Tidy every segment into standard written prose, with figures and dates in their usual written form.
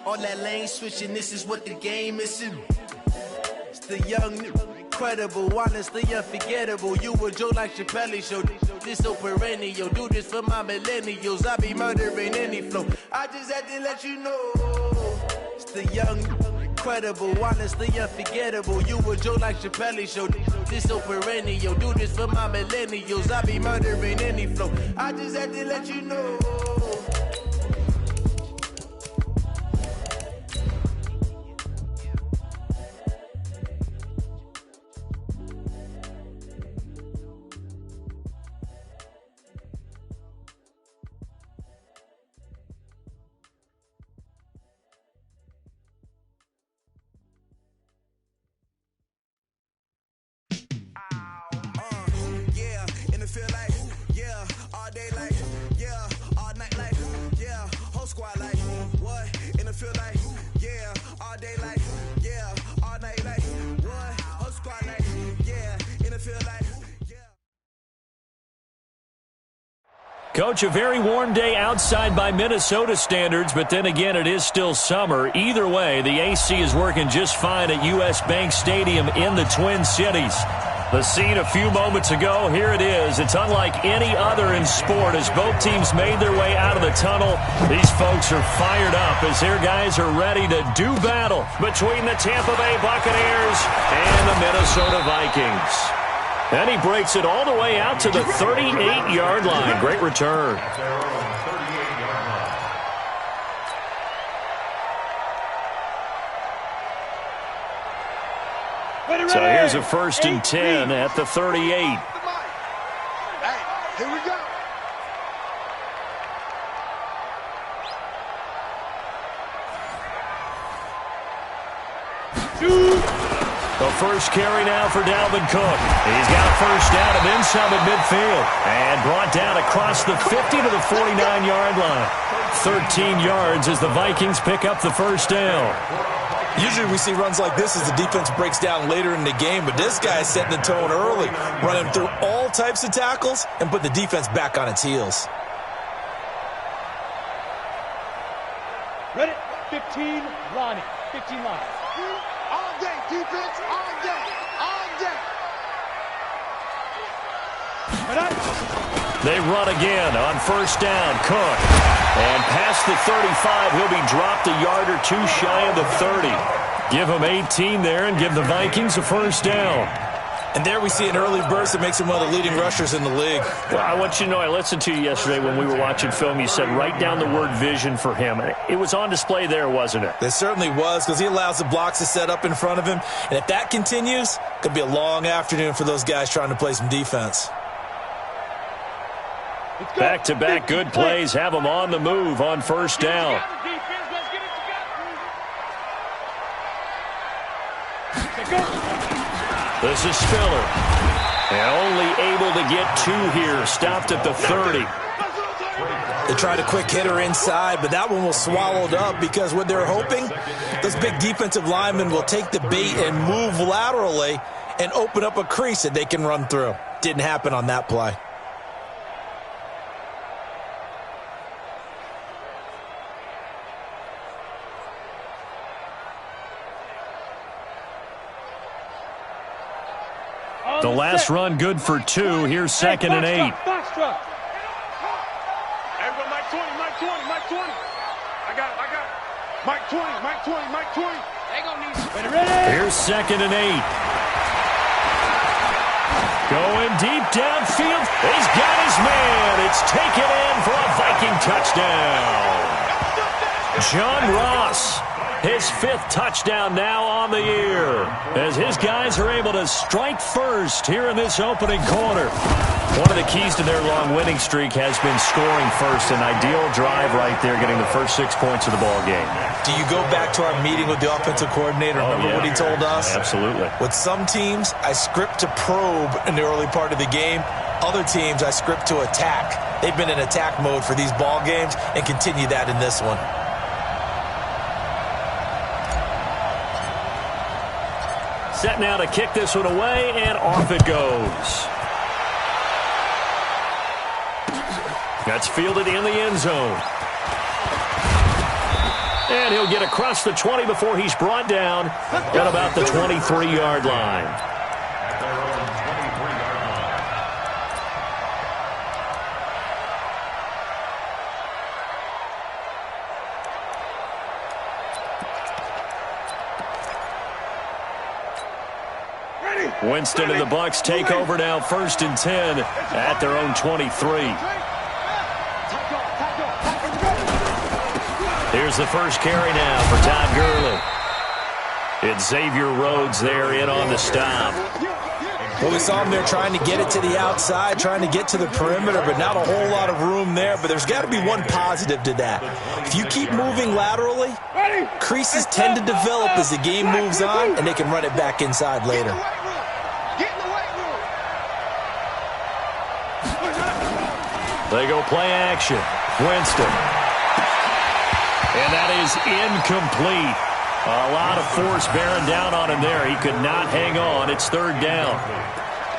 All that lane switching, this is what the game is. It's the young, incredible, honestly unforgettable. You a joke like Chappelle Show. This so perennial. Do this for my millennials. I be murdering any flow. I just had to let you know. It's the young, incredible, honestly unforgettable. You a joke like Chappelle Show. This so perennial. Do this for my millennials. I be murdering any flow. I just had to let you know. Coach, a very warm day outside by Minnesota standards, but then again, it is still summer. Either way, the AC is working just fine at U.S. Bank Stadium in the Twin Cities. The scene a few moments ago, here it is. It's unlike any other in sport as both teams made their way out of the tunnel. These folks are fired up as their guys are ready to do battle between the Tampa Bay Buccaneers and the Minnesota Vikings. And he breaks it all the way out to the 38-yard line. Great return. So here's a 1st and 10 at the 38. Hey, here we go. The first carry now for Dalvin Cook. He's got a first down and then some at midfield. And brought down across the 50 to the 49-yard line. 13 yards as the Vikings pick up the first down. Usually we see runs like this as the defense breaks down later in the game, but this guy is setting the tone early, running through all types of tackles and put the defense back on its heels. Ready? 15, Lonnie. 15 line. All day, defense, all day, all day. They run again on first down. Cook. And past the 35, he'll be dropped a yard or two shy of the 30. Give him 18 there and give the Vikings a first down. And there we see an early burst that makes him one of the leading rushers in the league. Well, I want you to know, I listened to you yesterday when we were watching film. You said write down the word vision for him. It was on display there, wasn't it? It certainly was, because he allows the blocks to set up in front of him. And if that continues, it could be a long afternoon for those guys trying to play some defense. Back-to-back good plays have them on the move on first down. This is Spiller. And only able to get 2 here. Stopped at the 30. They tried a quick hitter inside, but that one was swallowed up because what they're hoping, those big defensive linemen will take the bait and move laterally and open up a crease that they can run through. Didn't happen on that play. The last run good for 2. Here's 2nd and 8. Everybody, Mike 20, Mike 20, Mike 20. I got it. Mike 20, Mike 20, Mike 20. They gonna need Here's 2nd and 8. Going deep downfield. He's got his man. It's taken in for a Viking touchdown. John Ross. His 5th touchdown now on the year as his guys are able to strike first here in this opening quarter. One of the keys to their long winning streak has been scoring first. An ideal drive right there, getting the first 6 points of the ball game. Do you go back to our meeting with the offensive coordinator? Remember what he told us? Absolutely. With some teams, I script to probe in the early part of the game. Other teams, I script to attack. They've been in attack mode for these ball games and continue that in this one. Set now to kick this one away, and off it goes. That's fielded in the end zone. And he'll get across the 20 before he's brought down at about the 23-yard line. Winston and the Bucs take over now, 1st and 10 at their own 23. Here's the first carry now for Todd Gurley. It's Xavier Rhodes there in on the stop. Well, we saw him there trying to get it to the outside, trying to get to the perimeter, but not a whole lot of room there. But there's got to be one positive to that. If you keep moving laterally, creases tend to develop as the game moves on, and they can run it back inside later. They go play action. Winston. And that is incomplete. A lot of force bearing down on him there. He could not hang on. It's 3rd down.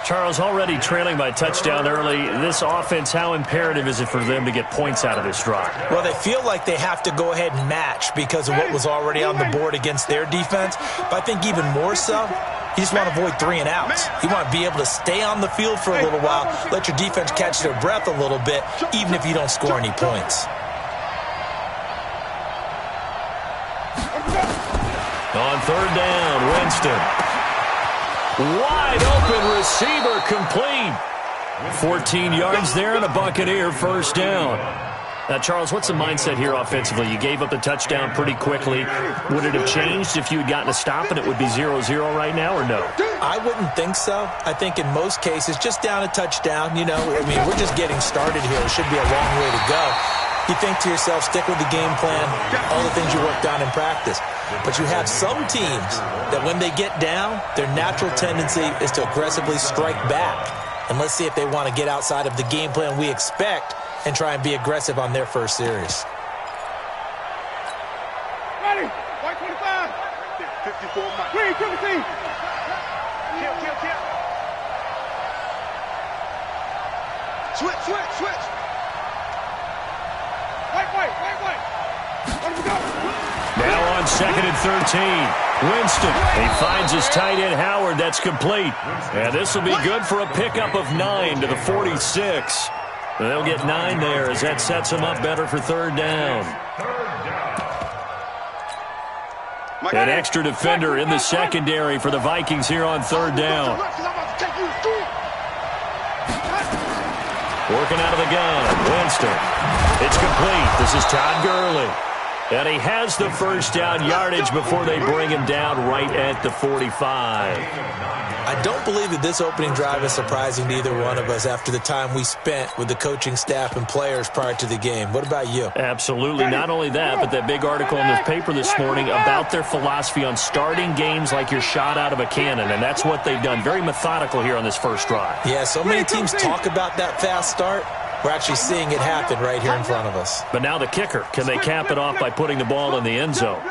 Charles, already trailing by touchdown early. This offense, how imperative is it for them to get points out of this drive? Well, they feel like they have to go ahead and match because of what was already on the board against their defense. But I think even more so, you just want to avoid 3 and outs. You want to be able to stay on the field for a little while, let your defense catch their breath a little bit, even if you don't score any points. On 3rd down, Winston. Wide open receiver, complete. 14 yards there and a Buccaneer 1st down. Now, Charles, what's the mindset here offensively? You gave up the touchdown pretty quickly. Would it have changed if you had gotten a stop and it would be 0-0 right now, or no? I wouldn't think so. I think in most cases, just down a touchdown, you know, I mean, we're just getting started here. It should be a long way to go. You think to yourself, stick with the game plan, all the things you worked on in practice. But you have some teams that when they get down, their natural tendency is to aggressively strike back. And let's see if they want to get outside of the game plan we expect and try and be aggressive on their first series. Ready? White 25. 54. Green 17. Kill. Switch. White. Let him go. Now on 2nd and 13. Winston. He finds his tight end, Howard. That's complete. And this will be good for a pickup of 9 to the 46. They'll get 9 there as that sets them up better for 3rd down. An extra defender in the secondary for the Vikings here on 3rd down. Working out of the gun, Winston. It's complete. This is Todd Gurley. And he has the 1st down yardage before they bring him down right at the 45. I don't believe that this opening drive is surprising to either one of us after the time we spent with the coaching staff and players prior to the game. What about you? Absolutely. Not only that, but that big article in the paper this morning about their philosophy on starting games like you're shot out of a cannon, and that's what they've done. Very methodical here on this first drive. Yeah, so many teams talk about that fast start. We're actually seeing it happen right here in front of us. But now the kicker. Can they cap it off by putting the ball in the end zone?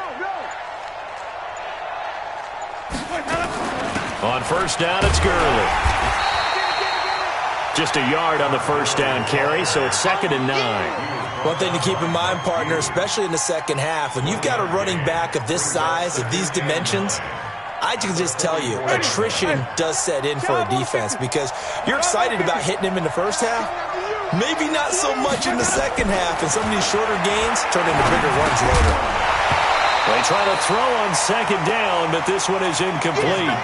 On 1st down, it's Gurley. Just a yard on the 1st down carry, so it's 2nd and 9. One thing to keep in mind, partner, especially in the second half, when you've got a running back of this size, of these dimensions, I can just tell you, attrition does set in for a defense because you're excited about hitting him in the first half. Maybe not so much in the second half, and some of these shorter gains turn into bigger runs later. They try to throw on 2nd down, but this one is incomplete.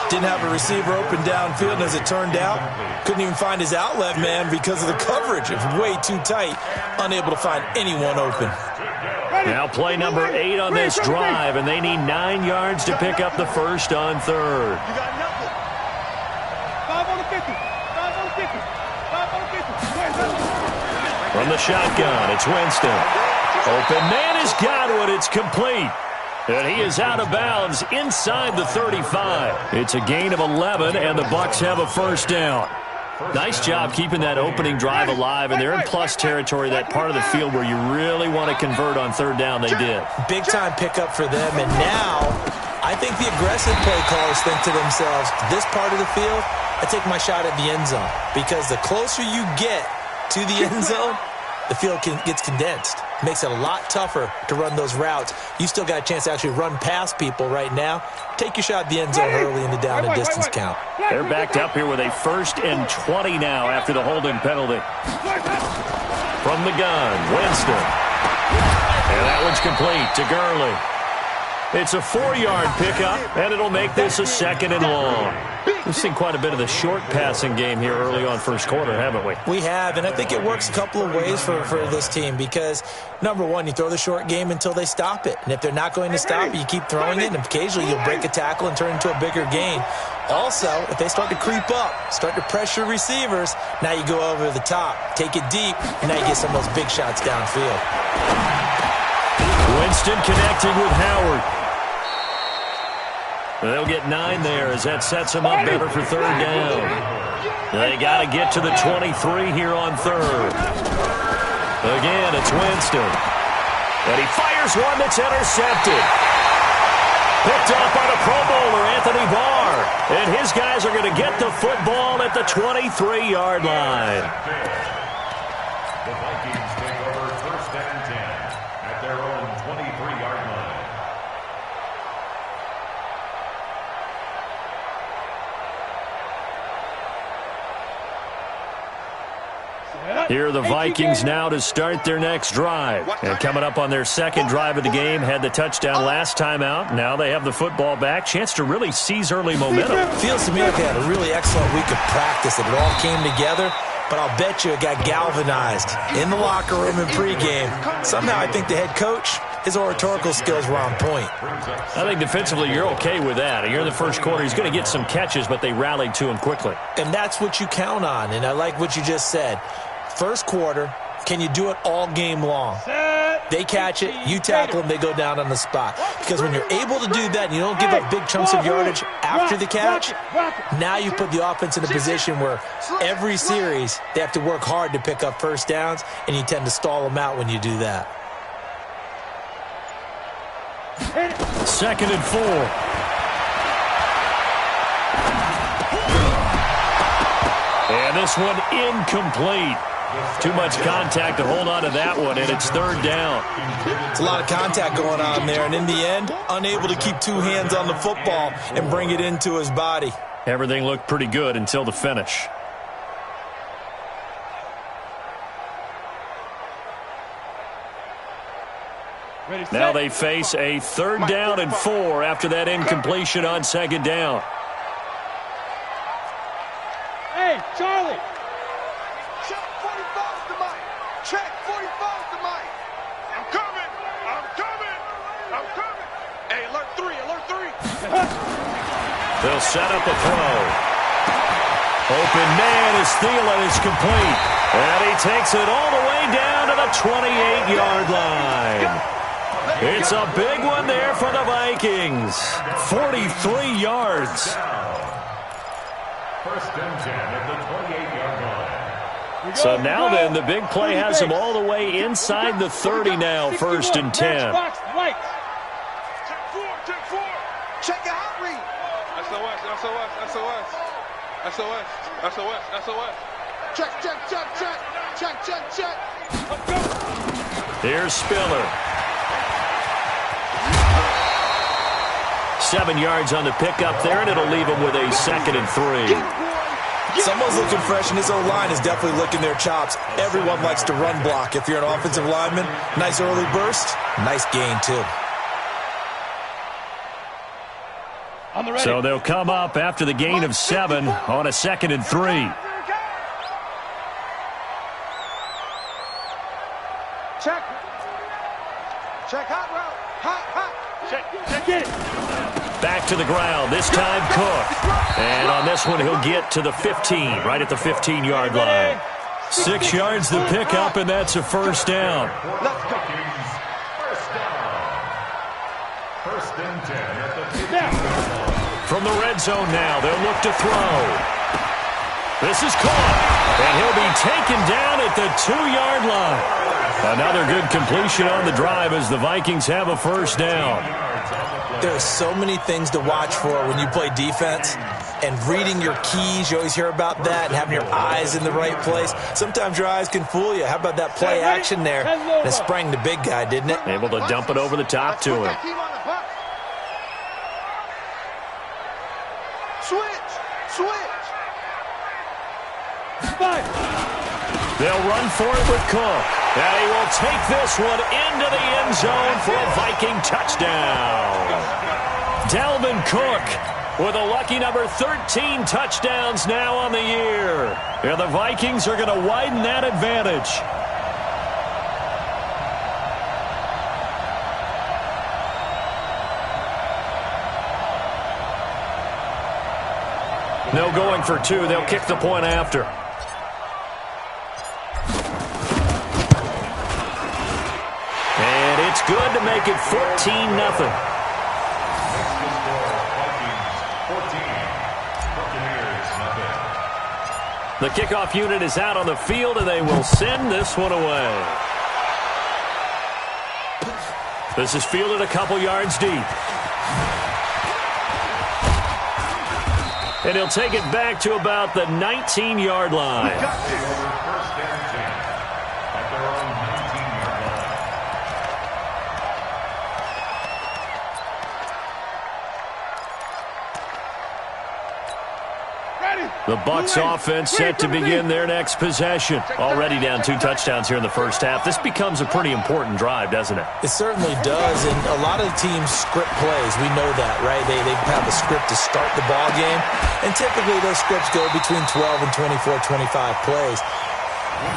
Didn't have a receiver open downfield, and as it turned out, couldn't even find his outlet man because of the coverage. It was way too tight, unable to find anyone open. Now play number 8 on this drive, and they need 9 yards to pick up the 1st on 3rd. 5 on the 50. 5 on the 50. 5 on the 50. From the shotgun, it's Winston. Open man has got one. It's complete. And he is out of bounds inside the 35. It's a gain of 11, and the Bucs have a 1st down. Nice job keeping that opening drive alive, and they're in plus territory, that part of the field where you really want to convert on 3rd down. They did. Big-time pickup for them, and now I think the aggressive play callers think to themselves, this part of the field, I take my shot at the end zone, because the closer you get to the end zone, the field gets condensed. makes it a lot tougher to run those routes. You still got a chance to actually run past people right now. Take your shot at the end zone early in the down and distance count. They're backed up here with a 1st and 20 now after the holding penalty. From the gun, Winston. And that one's complete to Gurley. It's a 4-yard pickup, and it'll make this a 2nd and long. We've seen quite a bit of the short passing game here early on first quarter, haven't we? We have, and I think it works a couple of ways for this team because, number one, you throw the short game until they stop it. And if they're not going to stop it, you keep throwing it, and occasionally you'll break a tackle and turn it into a bigger gain. Also, if they start to creep up, start to pressure receivers, now you go over the top, take it deep, and now you get some of those big shots downfield. Winston connecting with Howard. They'll get 9 there as that sets them up better for 3rd down. They got to get to the 23 here on 3rd. Again, it's Winston. And he fires one that's intercepted. Picked up by the Pro Bowler, Anthony Barr. And his guys are going to get the football at the 23-yard line. The Vikings take over 1st and 10 at their own 23-yard line. Here are the Vikings now to start their next drive. And coming up on their 2nd drive of the game, had the touchdown last time out. Now they have the football back. Chance to really seize early momentum. Feels to me like they had a really excellent week of practice. It all came together, but I'll bet you it got galvanized in the locker room in pregame. Somehow I think the head coach, his oratorical skills were on point. I think defensively you're okay with that. You're in the first quarter. He's going to get some catches, but they rallied to him quickly. And that's what you count on, and I like what you just said. First quarter, can you do it all game long? They catch it, you tackle them, they go down on the spot. Because when you're able to do that and you don't give up big chunks of yardage after the catch, now you put the offense in a position where every series they have to work hard to pick up first downs, and you tend to stall them out when you do that. 2nd and 4. And this one incomplete. Too much contact to hold on to that one, and it's 3rd down. It's a lot of contact going on there, and in the end, unable to keep 2 hands on the football and bring it into his body. Everything looked pretty good until the finish. Now they face a 3rd down and 4 after that incompletion on 2nd down. Hey, Charlie! Check 45 to Mike. Check 45 to Mike. I'm coming. I'm coming. I'm coming. Hey, alert 3. Alert 3. They'll set up a throw. Open man is Thielen is complete. And he takes it all the way down to the 28-yard line. It's a big one there for the Vikings. 43 yards. 1st and 10 at the 28-yard line. So now then, the big play has them all the way inside the 30 now, 1st and 10. Check 4. Check 4. Check your hot read. SOS. SOS. SOS. SOS. SOS. SOS. Check. Check. Check. Check. Check. Check. Check. Let's go. Here's Spiller. 7 yards on the pickup there, and it'll leave him with a 2nd and 3. Someone's looking fresh, and his O-line is definitely licking their chops. Everyone likes to run block. If you're an offensive lineman, nice early burst, nice gain, too. So they'll come up after the gain of 7 on a 2nd and 3. Check. Check hot route. Hot. Check it. Back to the ground, this time Cook. And on this one, he'll get to the 15, right at the 15-yard line. 6 yards the pickup, and that's a 1st down. Let's go. First and 10 at the 15. From the red zone now, they'll look to throw. This is caught, and he'll be taken down at the 2-yard line. Another good completion on the drive as the Vikings have a 1st down. There are so many things to watch for when you play defense. and reading your keys. You always hear about that, and having your eyes in the right place. Sometimes your eyes can fool you. How about that play action there? And it sprang the big guy, didn't it? Able to dump it over the top to him. Switch. They'll run for it with Cook. And he will take this one into the end zone for a Viking touchdown. Dalvin Cook with a lucky number 13 touchdowns now on the year. And the Vikings are going to widen that advantage. No going for two. They'll kick the point after. And it's good to make it 14-0. The kickoff unit is out on the field, and they will send this one away. This is fielded a couple yards deep. And he'll take it back to about the 19-yard line. First and 10 at their own 19-yard line. The Bucs offense set to begin their next possession. Already down 2 touchdowns here in the first half. This becomes a pretty important drive, doesn't it? It certainly does, and a lot of teams script plays. We know that, right? They have a script to start the ball game, and typically those scripts go between 12 and 24, 25 plays.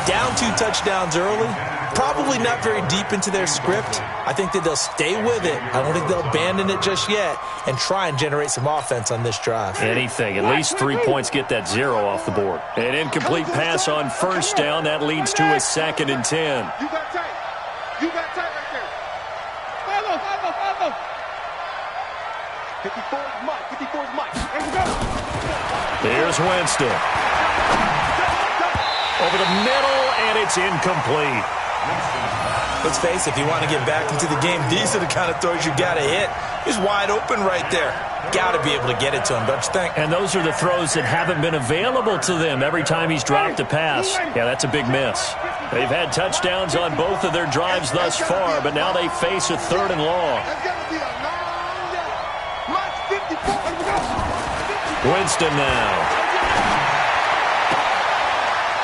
Down 2 touchdowns early, probably not very deep into their script. I think that they'll stay with it. I don't think they'll abandon it just yet and try and generate some offense on this drive. Anything. At least 3 points get that 0 off the board. An incomplete pass on first down. That leads to a 2nd and 10. You got tight. You got tight right there. Follow. 54 is Mike. 54 is Mike. Let's go. Here's Winston. Over the middle, and it's incomplete. Let's face it, if you want to get back into the game, these are the kind of throws you got to hit. He's wide open right there. Got to be able to get it to him, don't you think? And those are the throws that haven't been available to them every time he's dropped a pass. Yeah, that's a big miss. They've had touchdowns on both of their drives thus far, but now they face a 3rd and long. Winston now.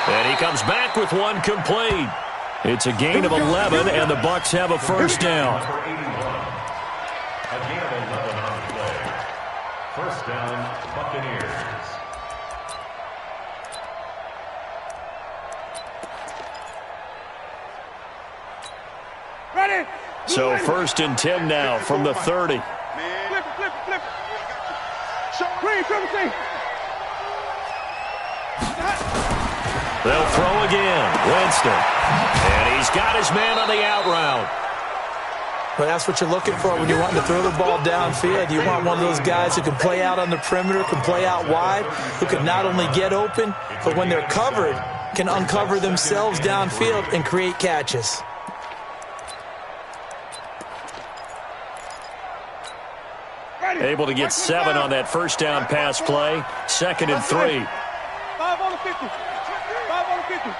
And he comes back with one complete. It's a gain of 11, and the Bucs have a first down. A gain of 11 on the play. First down, Buccaneers. Ready. So 1st and 10 now from the 30. Flip it. Green, triple. They'll throw again. Winston. And he's got his man on the out route. Well, that's what you're looking for when you're wanting to throw the ball downfield. You want one of those guys who can play out on the perimeter, can play out wide, who can not only get open, but when they're covered, can uncover themselves downfield and create catches. Able to get 7 on that first down pass play. 2nd and 3. 5 on the 50. 5 on the 50.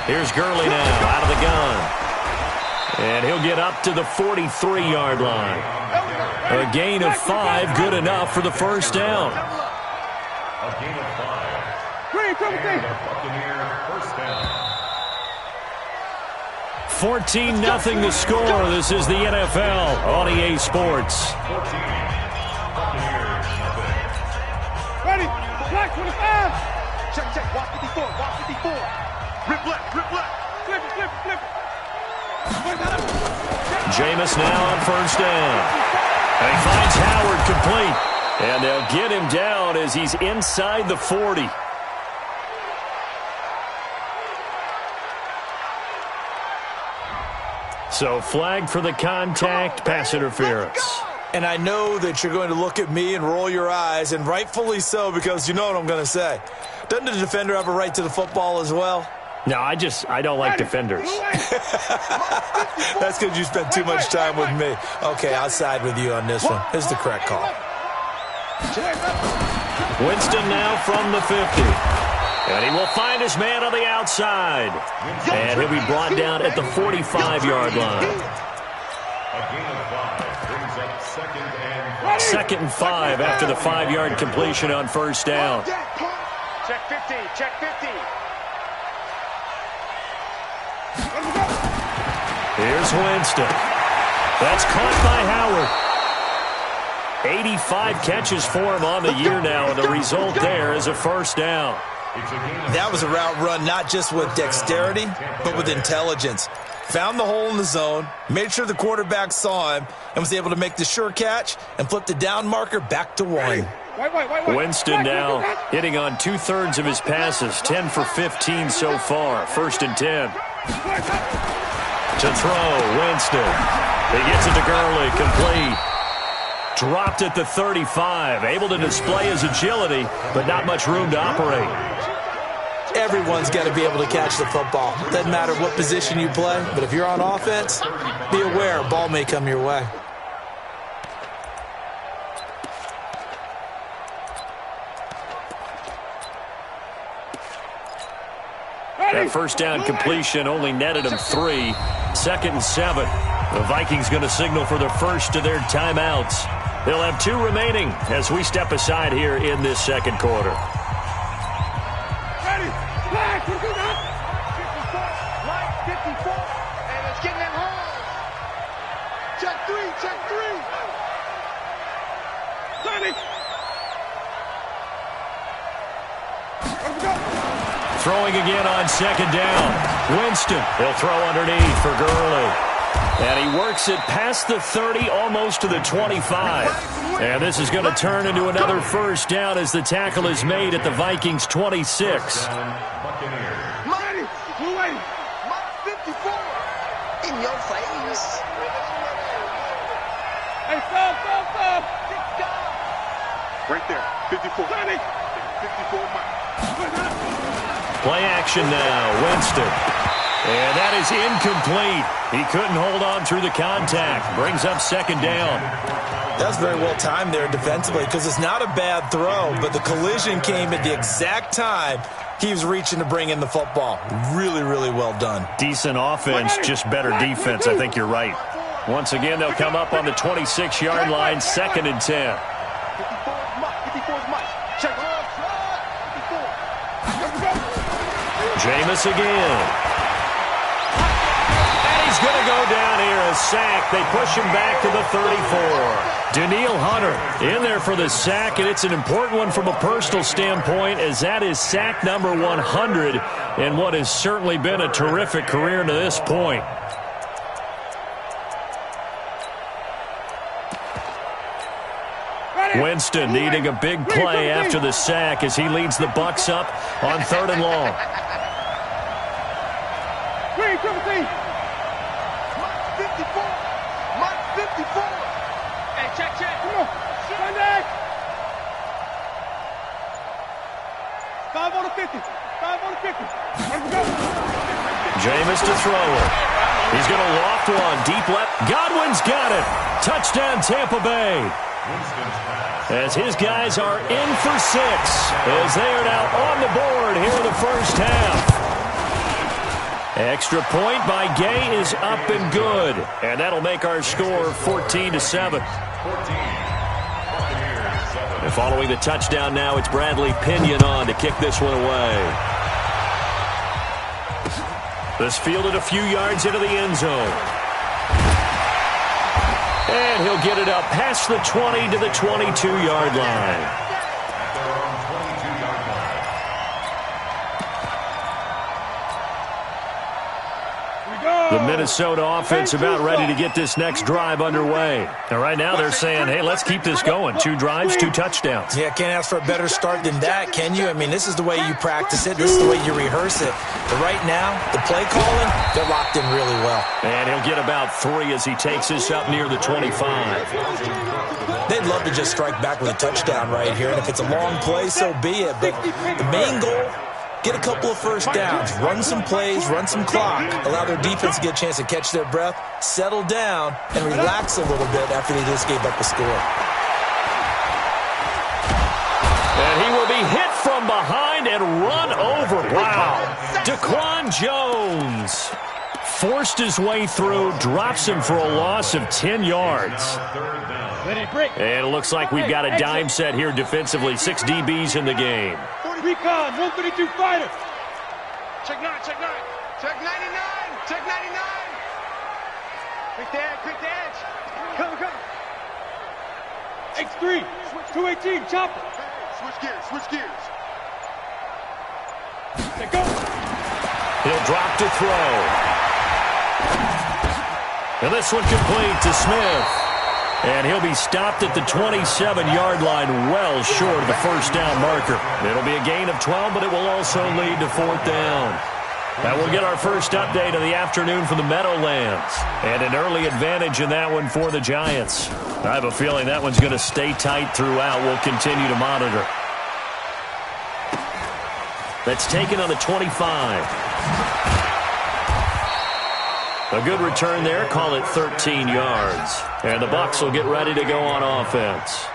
Here's Gurley now out of the gun. And he'll get up to the 43-yard line. A gain of 5, good enough for the first down. A gain of 5. Green, triple. Buccaneers first down. 14-0 the score. This is the NFL on EA Sports. 14. Buccaneers nothing. Ready. Black 25. Check. Watch 54. Rip left. Flip it. Jameis now on first down. And he finds Howard complete. And they'll get him down as he's inside the 40. So flag for the contact, pass interference. And I know that you're going to look at me and roll your eyes, and rightfully so, because you know what I'm going to say. Doesn't the defender have a right to the football as well? No, I don't like defenders. That's because you spent too much time with me. Okay, I'll side with you on this one. Here's the correct call. Winston now from the 50. And he will find his man on the outside. And he'll be brought down at the 45-yard line. A gain of 5 brings up second and 5. Second and 5 after the 5-yard completion on first down. Check 50. Check 50. Here's Winston. That's caught by Howard. 85 catches for him on the year now, and the result there is a first down. That was a route run not just with dexterity, but with intelligence. Found the hole in the zone, made sure the quarterback saw him, and was able to make the sure catch and flip the down marker back to 1. Winston now hitting on 2/3 of his passes, 10 for 15 so far. First and 10. To throw, Winston. He gets it to Gurley, complete. Dropped at the 35, able to display his agility, but not much room to operate. Everyone's got to be able to catch the football. Doesn't matter what position you play, but if you're on offense, be aware a ball may come your way. That first down completion only netted him 3. Second and 7. The Vikings going to signal for the first of their timeouts. They'll have 2 remaining as we step aside here in this second quarter. Ready. Flag. We're good up. 54. And it's getting them home. Check 3. Check 3. Johnny. Let's go. Throwing again on second down. Winston, he'll throw underneath for Gurley. And he works it past the 30, almost to the 25. And this is going to turn into another first down as the tackle is made at the Vikings' 26. Mighty. Blue 54. In your face. Hey, stop. Right there. 54. 54 Mike. Play action now, Winston. And that is incomplete. He couldn't hold on through the contact. Brings up second down. That's very well timed there defensively because it's not a bad throw, but the collision came at the exact time he was reaching to bring in the football. Really, really well done. Decent offense, just better defense. I think you're right. Once again, they'll come up on the 26-yard line, second and 10. 54's Mike. Check. Jameis again. And he's going to go down here, a sack. They push him back to the 34. Danielle Hunter in there for the sack, and it's an important one from a personal standpoint as that is sack number 100 in what has certainly been a terrific career to this point. Winston needing a big play after the sack as he leads the Bucs up on 3rd and long. Green, 17. Mike 54. Mike 54. Hey, check. Come on. Sunday. 5 on the 50. 5 on the 50. Let's go. Jameis to throw it. He's going to loft one deep left. Godwin's got it. Touchdown, Tampa Bay. As his guys are in for 6 as they are now on the board here in the first half. Extra point by Gay is up and good. And that'll make our score 14-7. And following the touchdown now, it's Bradley Pinion on to kick this one away. This fielded a few yards into the end zone. And he'll get it up past the 20 to the 22-yard line. The Minnesota offense about ready to get this next drive underway. And right now they're saying, hey, let's keep this going. 2 drives, 2 touchdowns. Yeah, can't ask for a better start than that, can you? I mean, this is the way you practice it. This is the way you rehearse it. But right now, the play calling, they're locked in really well. And he'll get about 3 as he takes this up near the 25. They'd love to just strike back with a touchdown right here. And if it's a long play, so be it. But the main goal get a couple of first downs, run some plays, run some clock, allow their defense to get a chance to catch their breath, settle down, and relax a little bit after they just gave up a score. And he will be hit from behind and run over. Wow. Daquan Jones forced his way through, drops him for a loss of 10 yards. And it looks like we've got a dime set here defensively. 6 DBs in the game. Recon, 132 fighter. Check 9, check 9. Check 99, check 99. Quick the edge. Come. X3, 218, chopper. Switch gears. Let go. He'll drop to throw. And this one complete to Smith. And he'll be stopped at the 27-yard line, well short of the first down marker. It'll be a gain of 12, but it will also lead to 4th down. Now we'll get our first update of the afternoon from the Meadowlands. And an early advantage in that one for the Giants. I have a feeling that one's going to stay tight throughout. We'll continue to monitor. That's taken on the 25. A good return there. Call it 13 yards. And the Bucs will get ready to go on offense.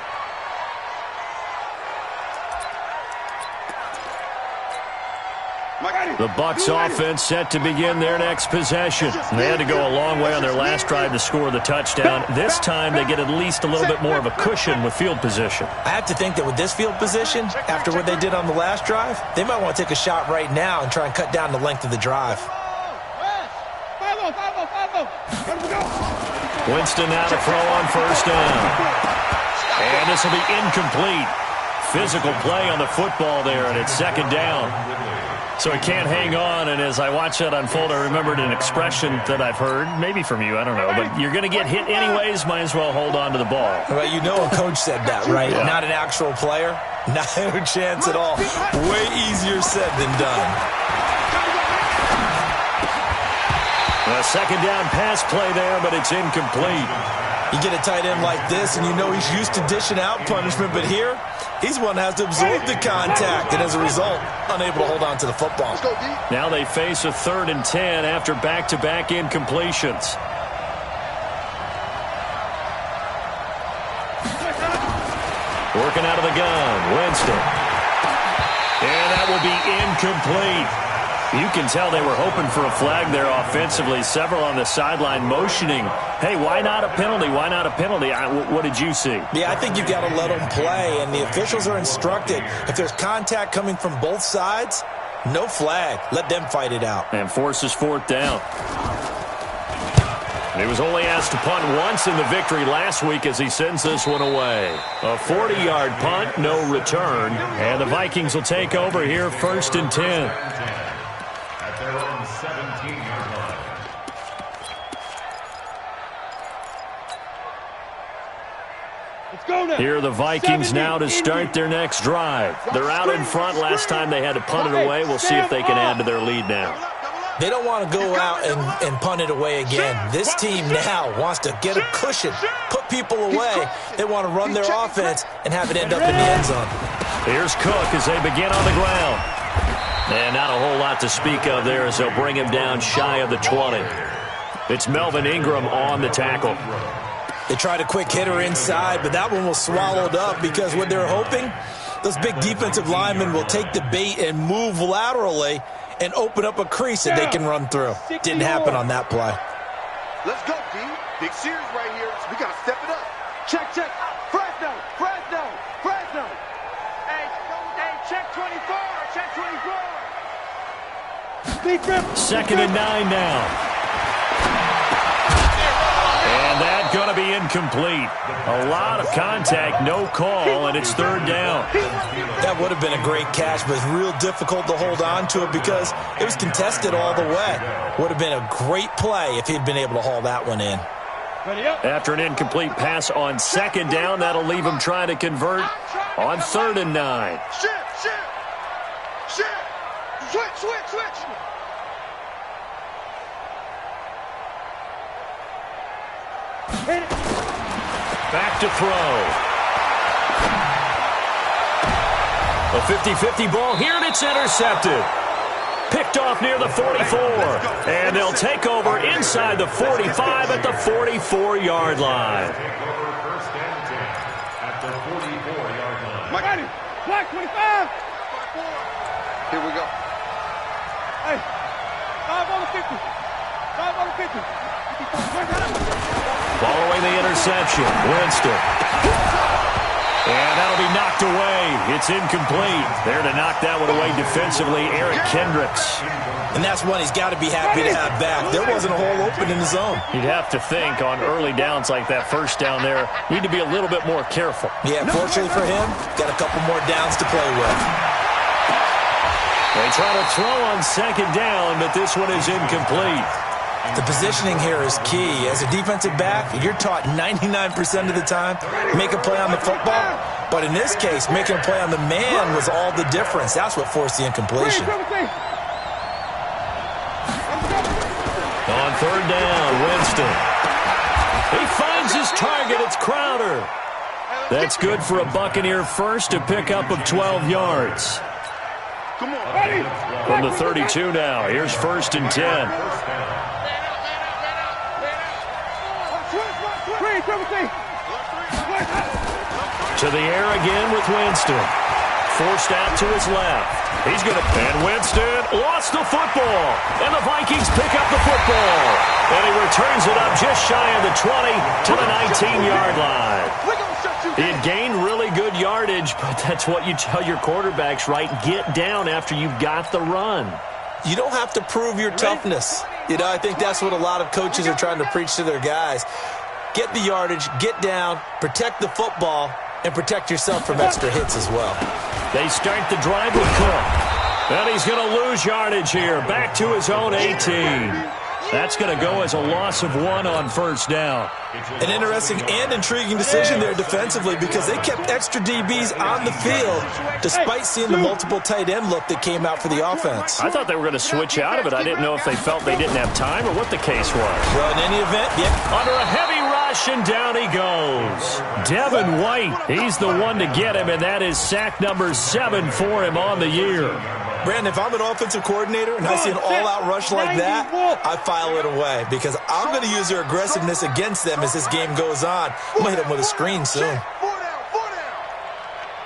The Bucs offense set to begin their next possession. They had to go a long way on their last drive to score the touchdown. This time they get at least a little bit more of a cushion with field position. I have to think that with this field position, after what they did on the last drive, they might want to take a shot right now and try and cut down the length of the drive. Winston now to throw on first down. And this will be incomplete. Physical play on the football there, and it's 2nd down. So he can't hang on, and as I watch that unfold, I remembered an expression that I've heard, maybe from you, I don't know, but you're going to get hit anyways, might as well hold on to the ball. Well, you know a coach said that, right? Yeah. Not an actual player. Not a chance at all. Way easier said than done. A 2nd down pass play there, but it's incomplete. You get a tight end like this, and you know he's used to dishing out punishment, but here, he's one that has to absorb the contact, and as a result, unable to hold on to the football. Now they face a 3rd and 10 after back-to-back incompletions. Working out of the gun, Winston. And that will be incomplete. You can tell they were hoping for a flag there offensively. Several on the sideline motioning, hey, why not a penalty? Why not a penalty? What did you see? Yeah, I think you've got to let them play, and the officials are instructed, if there's contact coming from both sides, no flag. Let them fight it out. And forces 4th down. He was only asked to punt once in the victory last week as he sends this one away. A 40-yard punt, no return. And the Vikings will take over here 1st and 10. Their own 17-yard line. Let's go now. Here are the Vikings now to start their next drive. They're out in front. Last time they had to punt it away. We'll see if they can add to their lead now. They don't want to go out and punt it away again. This team now wants to get a cushion, put people away. They want to run their offense and have it end up in the end zone. Here's Cook as they begin on the ground. And not a whole lot to speak of there as they'll bring him down shy of the 20. It's Melvin Ingram on the tackle. They tried a quick hitter inside, but that one was swallowed up because what they're hoping, those big defensive linemen will take the bait and move laterally and open up a crease that they can run through. Didn't happen on that play. Let's go, D. Big series right here. So we got to step it up. Check. Fresno. Hey, check 24. Check 24. 2nd and 9 now. And that's going to be incomplete. A lot of contact, no call, and it's 3rd down. That would have been a great catch, but it's real difficult to hold on to it because it was contested all the way. Would have been a great play if he'd been able to haul that one in. After an incomplete pass on 2nd down, that'll leave him trying to convert on 3rd and 9. Shift. Switch. Back to throw. A 50-50 ball here, and it's intercepted. Picked off near the 44. And they'll take over inside the 45 at the 44-yard line. First and 10 at the 44-yard line. Got him. Black 25. Here we go. Hey, 5 on the 50. 5 on the 50. Following the interception, Winston. And that'll be knocked away. It's incomplete. There to knock that one away defensively, Eric Kendricks. And that's one he's got to be happy to have back. There wasn't a hole open in the zone. You'd have to think on early downs like that first down there, need to be a little bit more careful. Yeah, fortunately for him, got a couple more downs to play with. They try to throw on second down, but this one is incomplete. The positioning here is key. As a defensive back, you're taught 99% of the time, make a play on the football. But in this case, making a play on the man was all the difference. That's what forced the incompletion. On third down, Winston. He finds his target. It's Crowder. That's good for a Buccaneer first, a pickup of 12 yards. Come on. From the 32 now, here's first and 10. To the air again with Winston. Forced out to his left. He's going to... And Winston lost the football. And the Vikings pick up the football. And he returns it up just shy of the 20 to the 19-yard line. He had gained really good yardage, but that's what you tell your quarterbacks, right? Get down after you've got the run. You don't have to prove your toughness. You know, I think that's what a lot of coaches are trying to preach to their guys. Get the yardage, get down, protect the football, and protect yourself from extra hits as well. They start the drive with Cook. And he's going to lose yardage here. Back to his own 18. That's going to go as a loss of 1 on first down. An interesting and intriguing decision there defensively because they kept extra DBs on the field despite seeing the multiple tight end look that came out for the offense. I thought they were going to switch out of it. I didn't know if they felt they didn't have time or what the case was. Well, in any event, yeah. Under a heavy rush, and down he goes. Devin White, he's the one to get him, and that is sack number 7 for him on the year. Brandon, if I'm an offensive coordinator and I see an all-out rush like that, I file it away because I'm going to use their aggressiveness against them as this game goes on. I'm going to hit them with a screen soon. 4 down.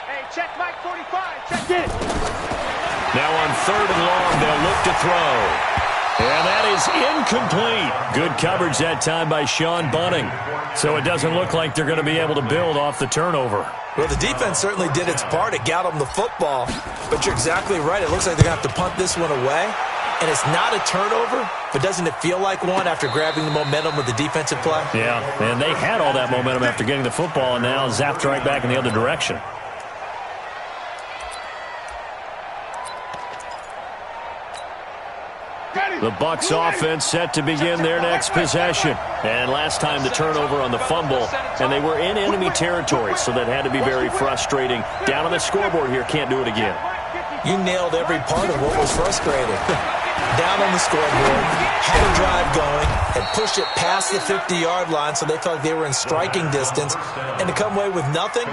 Hey, check Mike 45. Check it. Now on third and long, they'll look to throw. And that is incomplete. Good coverage that time by Sean Bunting. So it doesn't look like they're going to be able to build off the turnover. Well, the defense certainly did its part. It got them the football. But you're exactly right. It looks like they're going to have to punt this one away. And it's not a turnover, but doesn't it feel like one after grabbing the momentum with the defensive play? Yeah, and they had all that momentum after getting the football and now zapped right back in the other direction. The Bucs offense set to begin their next possession. And last time the turnover on the fumble, and they were in enemy territory, so that had to be very frustrating. Down on the scoreboard here, can't do it again. You nailed every part of what was frustrating. Down on the scoreboard, had a drive going, and pushed it past the 50-yard line so they felt like they were in striking distance. And to come away with nothing,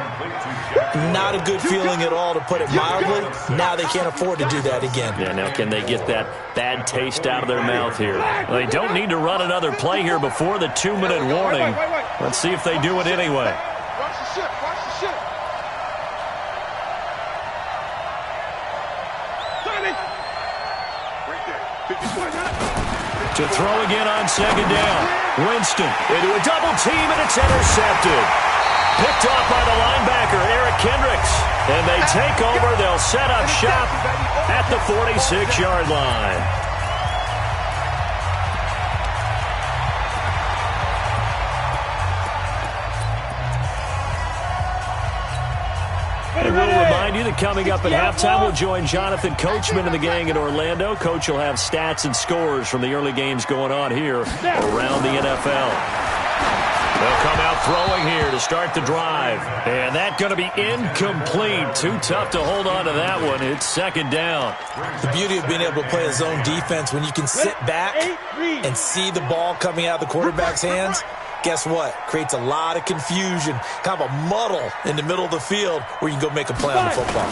not a good feeling at all, to put it mildly. Now they can't afford to do that again. Yeah, now can they get that bad taste out of their mouth here? Well, they don't need to run another play here before the 2-minute warning. Let's see if they do it anyway. Watch the ship. Watch the ship. To throw again on second down. Winston into a double team, and it's intercepted. Picked off by the linebacker, Eric Kendricks. And they take over. They'll set up shop at the 46-yard line. And we'll remind you that coming up at halftime, we'll join Jonathan Coachman and the gang in Orlando. Coach will have stats and scores from the early games going on here around the NFL. They'll come out throwing here to start the drive. And that's going to be incomplete. Too tough to hold on to that one. It's second down. The beauty of being able to play a zone defense when you can sit back and see the ball coming out of the quarterback's hands, guess what? Creates a lot of confusion, kind of a muddle in the middle of the field where you can go make a play on the football.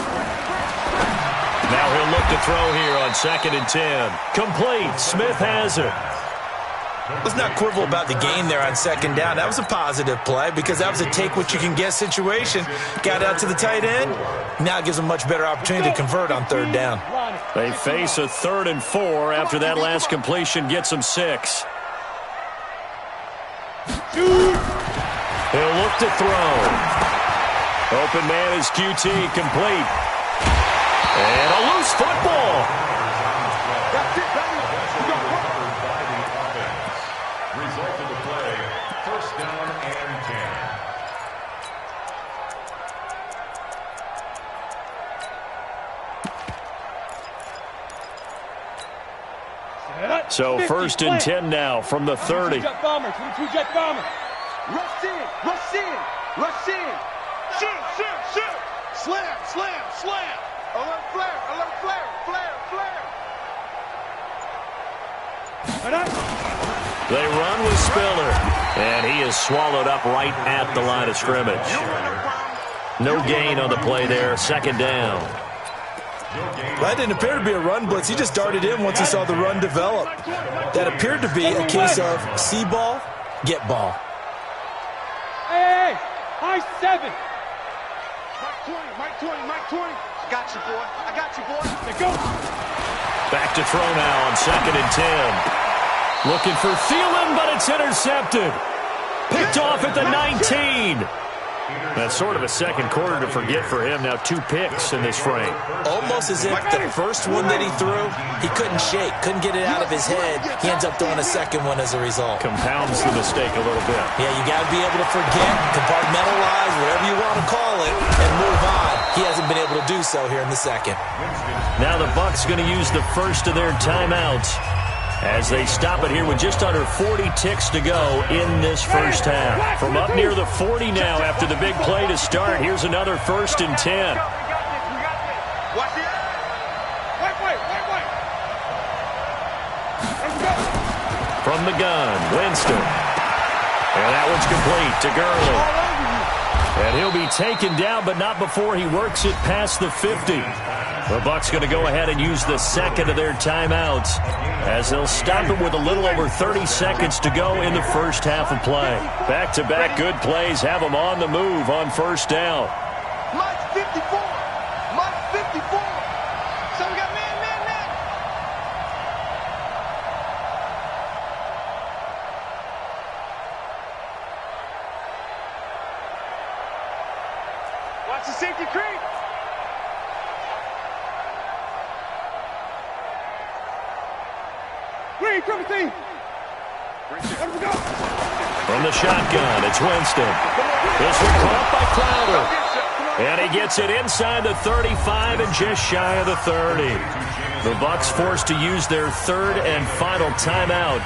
Now he'll look to throw here on 2nd and 10. Complete. Smith has it. Let's not quibble about the gain there on 2nd down. That was a positive play because that was a take-what-you-can-get situation. Got out to the tight end. Now it gives them a much better opportunity to convert on 3rd down. They face a 3rd and 4 after that last completion gets them 6. He'll look to throw. Open man is QT, complete. And a loose football. That's it, baby. By the offense. Result of the play, 1st down and 10. So 1st and 10 now from the 30. Jet bomber, 22-jet bomber. Rush in, rush in, rush in. Shoot, shoot, shoot. Slam, slam, slam. Alert flare, alert flare, flare, flare. They run with Spiller, and he is swallowed up right at the line of scrimmage. No gain on the play there, 2nd down. That didn't appear to be a run blitz. He just darted in once he saw the run develop. That appeared to be a case of see ball, get ball. Hey, high 7. Mike 20, Mike 20. I got you, boy. I got you, boy. Let's go. Back to throw now on 2nd and 10. Looking for Thielen, but it's intercepted. Picked off at the 19. That's sort of a second quarter to forget for him. Now 2 picks in this frame. Almost as if the first one that he threw, he couldn't shake, couldn't get it out of his head. He ends up throwing a second one as a result. Compounds the mistake a little bit. Yeah, you got to be able to forget, compartmentalize, whatever you want to call it, and move on. He hasn't been able to do so here in the 2nd. Now the Bucs going to use the first of their timeouts as they stop it here with just under 40 ticks to go in this first half. From up near the 40 now after the big play to start, here's another 1st and 10. Watch the Wait. Let's go. From the gun, Winston. And that one's complete to Gurley. And he'll be taken down, but not before he works it past the 50. The Bucs going to go ahead and use the second of their timeouts as they'll stop it with a little over 30 seconds to go in the first half of play. Back-to-back good plays have them on the move on 1st down. Mike 54. Mike 54. So we got man. Watch the safety creep. Green, Timothy. Let him go. From the shotgun, it's Winston. This one caught by Crowder. And he gets it inside the 35 and just shy of the 30. The Bucs forced to use their 3rd and final timeout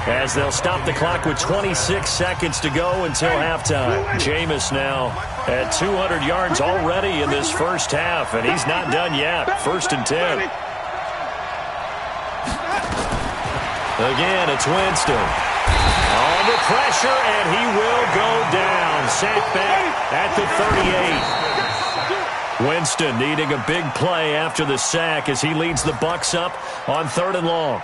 as they'll stop the clock with 26 seconds to go until halftime. Jameis now at 200 yards already in this first half, and he's not done yet. 1st and 10. Again, it's Winston. Under pressure, and he will go down. Sacked back at the 38. Winston needing a big play after the sack as he leads the Bucs up on 3rd and long.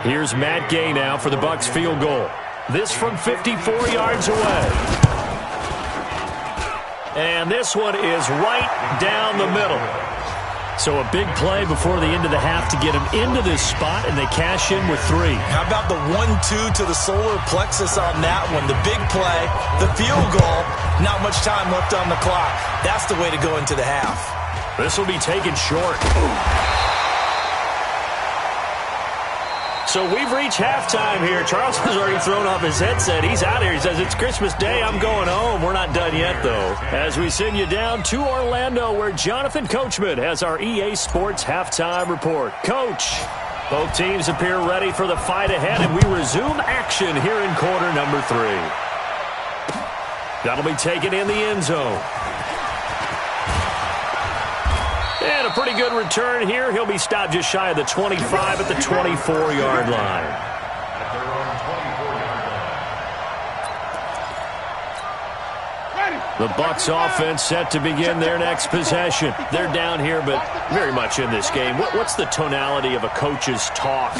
Here's Matt Gay now for the Bucs field goal. This from 54 yards away. And this one is right down the middle. So a big play before the end of the half to get him into this spot, and they cash in with 3. How about the 1-2 to the solar plexus on that one? The big play, the field goal, not much time left on the clock. That's the way to go into the half. This will be taken short. So we've reached halftime here. Charles has already thrown off his headset. He's out here. He says, it's Christmas Day. I'm going home. We're not done yet, though. As we send you down to Orlando, where Jonathan Coachman has our EA Sports halftime report. Coach, both teams appear ready for the fight ahead, and we resume action here in quarter number 3. That'll be taken in the end zone. And a pretty good return here. He'll be stopped just shy of the 25 at the 24-yard line. At their own 24-yard line. The Bucs offense set to begin their next possession. They're down here, but very much in this game. What's the tonality of a coach's talk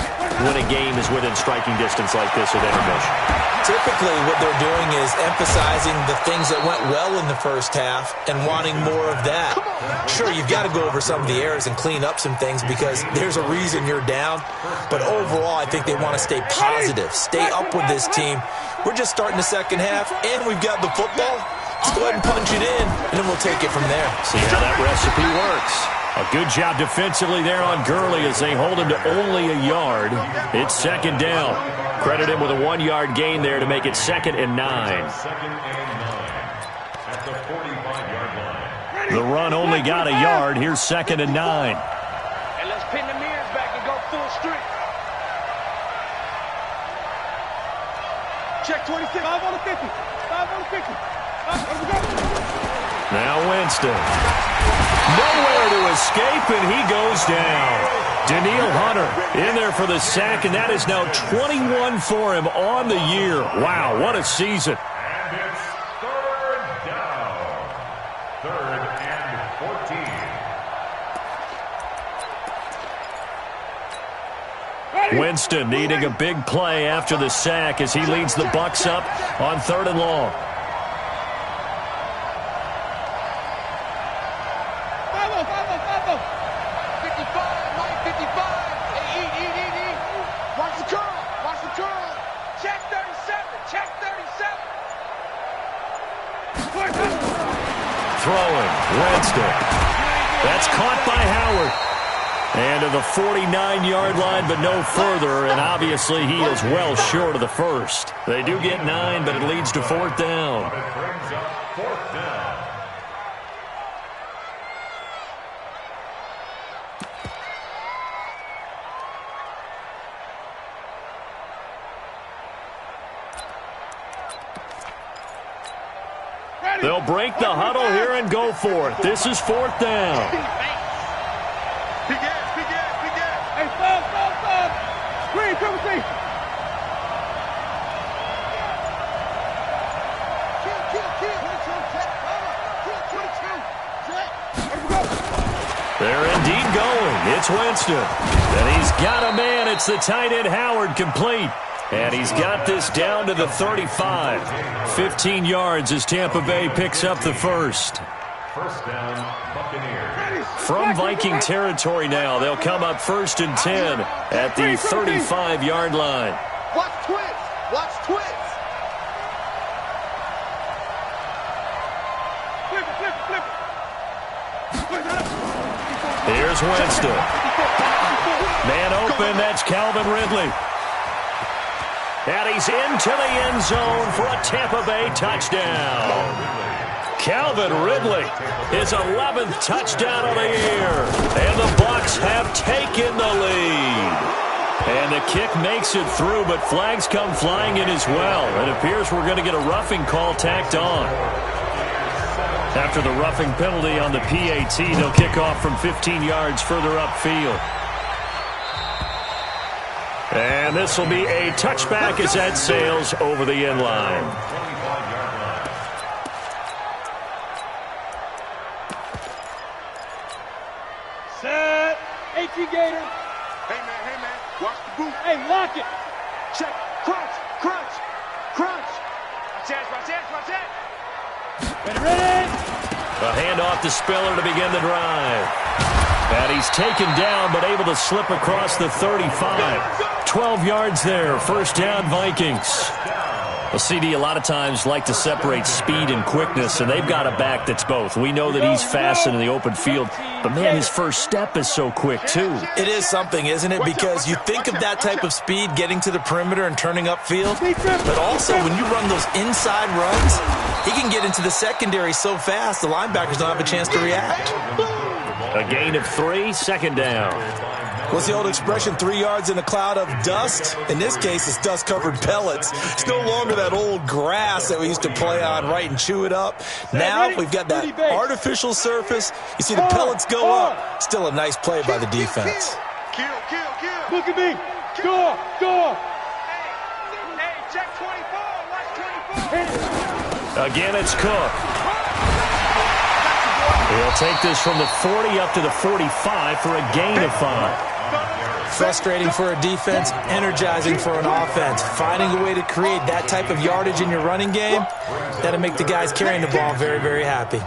when a game is within striking distance like this at intermission? Typically, what they're doing is emphasizing the things that went well in the first half and wanting more of that. Sure, you've got to go over some of the errors and clean up some things because there's a reason you're down. But overall, I think they want to stay positive, stay up with this team. We're just starting the second half, and we've got the football. Let's go ahead and punch it in, and then we'll take it from there. See how that recipe works. A good job defensively there on Gurley as they hold him to only a yard. It's second down. Credit him with a 1-yard gain there to make it 2nd and 9. At the 45-yard line. The run only got a yard. Here's 2nd and 9. And let's pin the mirrors back and go full strength. Check 26. 5 on the 50. 5 on the 50. Now Winston. Nowhere to escape, and he goes down. Daniil Hunter in there for the sack, and that is now 21 for him on the year. Wow, what a season. And it's 3rd down. 3rd and 14. Winston needing a big play after the sack as he leads the Bucs up on 3rd and long. Throwing, Winston. That's caught by Howard. And to the 49-yard line, but no further, and obviously he is well short of the first. They do get 9, but it leads to 4th down. It brings up 4th down. They'll break the huddle here and go for it. This is 4th down. Big ass, big ass, big ass. Hey, stop. Green, come see. They're indeed going. It's Winston. And he's got a man. It's the tight end Howard complete. And he's got this down to the 35. 15 yards as Tampa Bay picks up the first. First down, Buccaneers. From Viking territory now, they'll come up 1st and 10 at the 35-yard line. Watch twins. Watch twins. Flip it. Here's Winston. Man open, that's Calvin Ridley. And he's into the end zone for a Tampa Bay touchdown. Calvin Ridley, his 11th touchdown of the year. And the Bucs have taken the lead. And the kick makes it through, but flags come flying in as well. It appears we're going to get a roughing call tacked on. After the roughing penalty on the PAT, they'll kick off from 15 yards further upfield. And this will be a touchback as that sails over the end line. Set. AT Gator. Hey, man. Watch the boot. Hey, lock it. Check. Crunch. Watch that. Ready. A handoff to Spiller to begin the drive. And he's taken down, but able to slip across the 35. 12 yards there. First down, Vikings. Well, CD, a lot of times like to separate speed and quickness, and they've got a back that's both. We know that he's fast in the open field, but, man, his first step is so quick, too. It is something, isn't it? Because you think of that type of speed getting to the perimeter and turning upfield, but also when you run those inside runs, he can get into the secondary so fast the linebackers don't have a chance to react. A gain of 3, second down. What's the old expression, 3 yards in a cloud of dust? In this case, it's dust-covered pellets. It's no longer that old grass that we used to play on, right, and chew it up. Now we've got that artificial surface. You see the pellets go up. Still a nice play by the defense. Kill. Look at me. Score. Hey, check 24. Watch 24. Again, it's Cook. He'll take this from the 40 up to the 45 for a gain of 5. Frustrating for a defense, energizing for an offense. Finding a way to create that type of yardage in your running game, that'll make the guys carrying the ball very, very happy.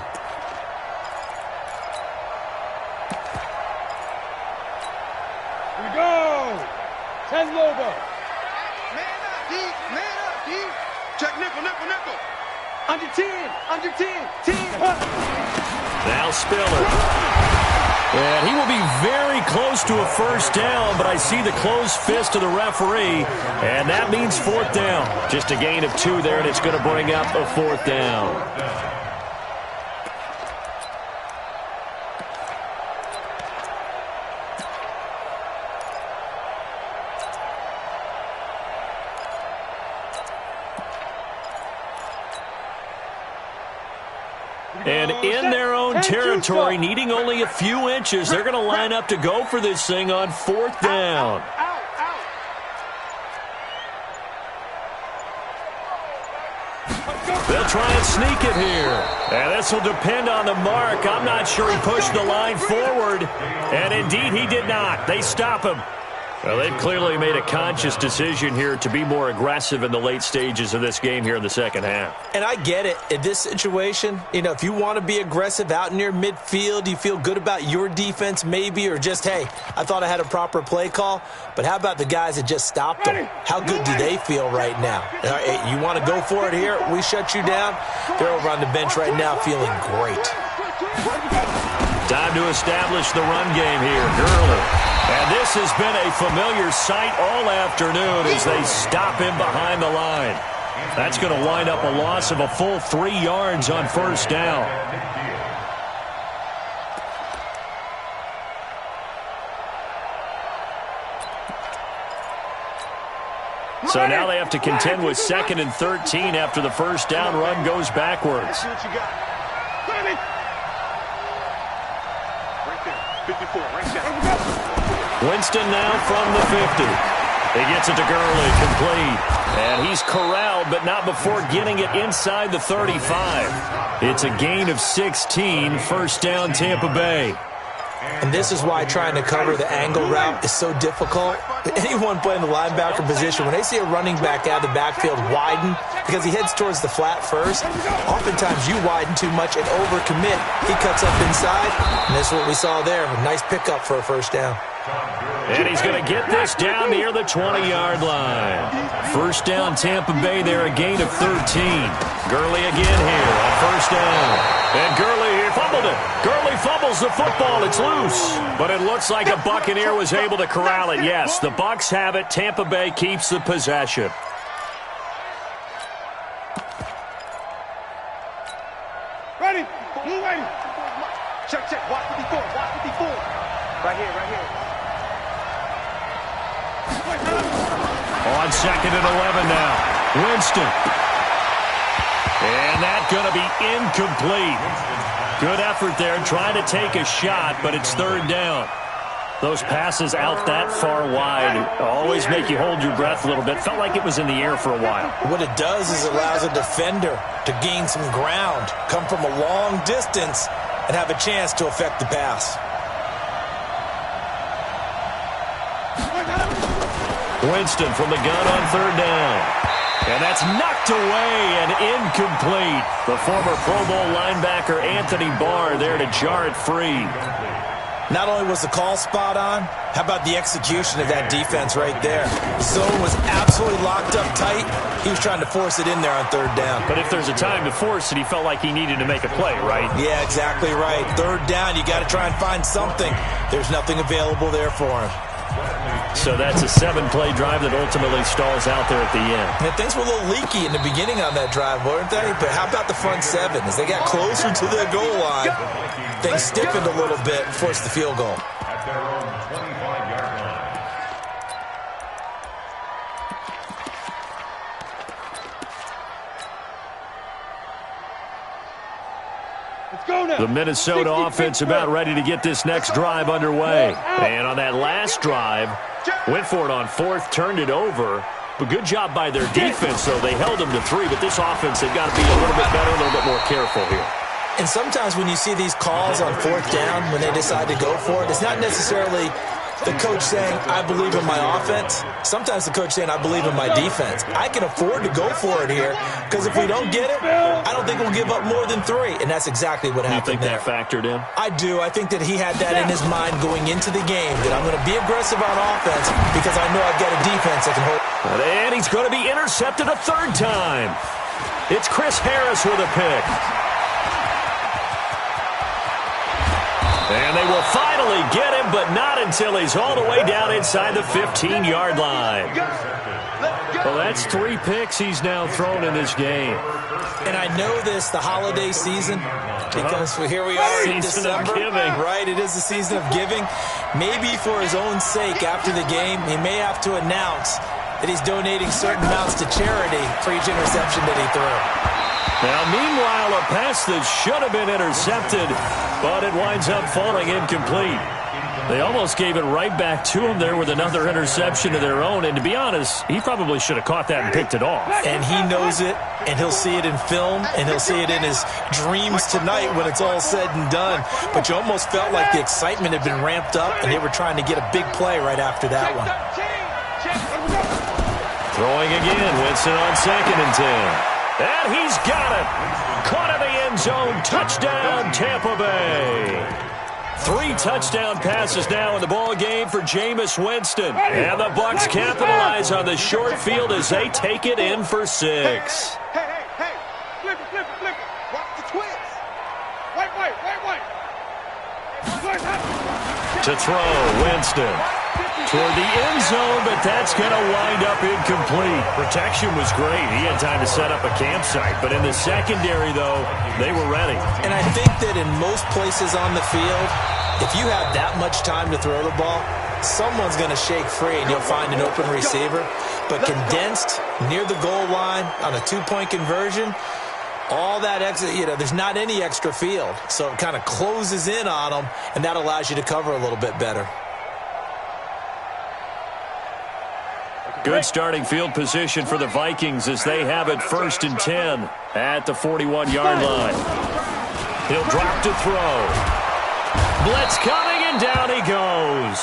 Here we go. 10 logo. Man up, D. Man up, D. Check nickel, nickel, nickel. Under 10. Under 10. 10. Now Spiller. And he will be very close to a first down, but I see the closed fist of the referee, and that means 4th down. Just a gain of 2 there, and it's going to bring up a 4th down. And in their own territory, needing only a few inches, they're going to line up to go for this thing on 4th down. They'll try and sneak it here. And this will depend on the mark. I'm not sure he pushed the line forward. And indeed, he did not. They stop him. Well, they've clearly made a conscious decision here to be more aggressive in the late stages of this game here in the second half. And I get it. In this situation, if you want to be aggressive out near midfield, you feel good about your defense maybe, or just, hey, I thought I had a proper play call. But how about the guys that just stopped them? How good do they feel right now? You want to go for it here? We shut you down? They're over on the bench right now feeling great. Time to establish the run game here. Gurley. And this has been a familiar sight all afternoon as they stop him behind the line. That's going to wind up a loss of a full 3 yards on first down. So now they have to contend with 2nd and 13 after the first down run goes backwards. See what you got. Right there. 54, right there. Winston now from the 50. He gets it to Gurley, complete. And he's corralled, but not before getting it inside the 35. It's a gain of 16, first down Tampa Bay. And this is why trying to cover the angle route is so difficult. Anyone playing the linebacker position, when they see a running back out of the backfield widen because he heads towards the flat first, oftentimes you widen too much and overcommit. He cuts up inside, and that's what we saw there. A nice pickup for a first down. And he's going to get this down near the 20-yard line. First down Tampa Bay there, a gain of 13. Gurley again here on first down. And Gurley here fumbled it. Gurley fumbles the football. It's loose. But it looks like a Buccaneer was able to corral it. Yes, the Bucs have it. Tampa Bay keeps the possession. Ready. Blue ready. Check, check. Watch 54. Watch 54. Right here, right here. On 2nd and 11 now. Winston. And that's going to be incomplete. Good effort there trying to take a shot, but it's 3rd down. Those passes out that far wide always make you hold your breath a little bit. Felt like it was in the air for a while. What it does is it allows a defender to gain some ground, come from a long distance, and have a chance to affect the pass. Winston from the gun on 3rd down. And that's knocked away and incomplete. The former Pro Bowl linebacker Anthony Barr there to jar it free. Not only was the call spot on, how about the execution of that defense right there? Zone was absolutely locked up tight. He was trying to force it in there on 3rd down. But if there's a time to force it, he felt like he needed to make a play, right? Yeah, exactly right. 3rd down, you got to try and find something. There's nothing available there for him. So that's a 7-play drive that ultimately stalls out there at the end. And things were a little leaky in the beginning on that drive, weren't they? But how about the front 7? As they got closer to the goal line, things stiffened a little bit, forced the field goal. At their own 25-yard line. Let's go now. The Minnesota offense about ready to get this next drive underway. And on that last drive, went for it on 4th, turned it over. But good job by their defense, though. They held them to 3, but this offense, they've got to be a little bit better, a little bit more careful here. And sometimes when you see these calls on fourth down, when they decide to go for it, it's not necessarily the coach saying, I believe in my offense. Sometimes the coach saying, I believe in my defense. I can afford to go for it here because if we don't get it, I don't think we'll give up more than 3. And that's exactly what happened there. You think that factored in? I do. I think that he had that in his mind going into the game, that I'm going to be aggressive on offense because I know I've got a defense that can hold. And he's going to be intercepted a third time. It's Chris Harris with a pick. And they will finally get him, but not until he's all the way down inside the 15-yard line. Well, that's 3 picks he's now thrown in this game. And I know this, the holiday season, because here we are in December. Right, it is the season of giving. Maybe for his own sake, after the game, he may have to announce that he's donating certain amounts to charity for each interception that he threw. Now, meanwhile, a pass that should have been intercepted, but it winds up falling incomplete. They almost gave it right back to him there with another interception of their own. And to be honest, he probably should have caught that and picked it off. And he knows it, and he'll see it in film, and he'll see it in his dreams tonight when it's all said and done. But you almost felt like the excitement had been ramped up, and they were trying to get a big play right after that one. Throwing again, Winston on 2nd and 10. And he's got it. Caught in the end zone. Touchdown, Tampa Bay. 3 touchdown passes now in the ball game for Jameis Winston. And the Bucs capitalize on the short field as they take it in for 6. Hey. Flip it. Watch the twist. White. To throw, Winston. Toward the end zone, but that's going to wind up incomplete. Protection was great. He had time to set up a campsite. But in the secondary, though, they were ready. And I think that in most places on the field, if you have that much time to throw the ball, someone's going to shake free and you'll find an open receiver. But condensed near the goal line on a 2-point conversion, all that extra, there's not any extra field. So it kind of closes in on them, and that allows you to cover a little bit better. Good starting field position for the Vikings as they have it 1st and 10 at the 41-yard line. He'll drop to throw. Blitz coming, and down he goes.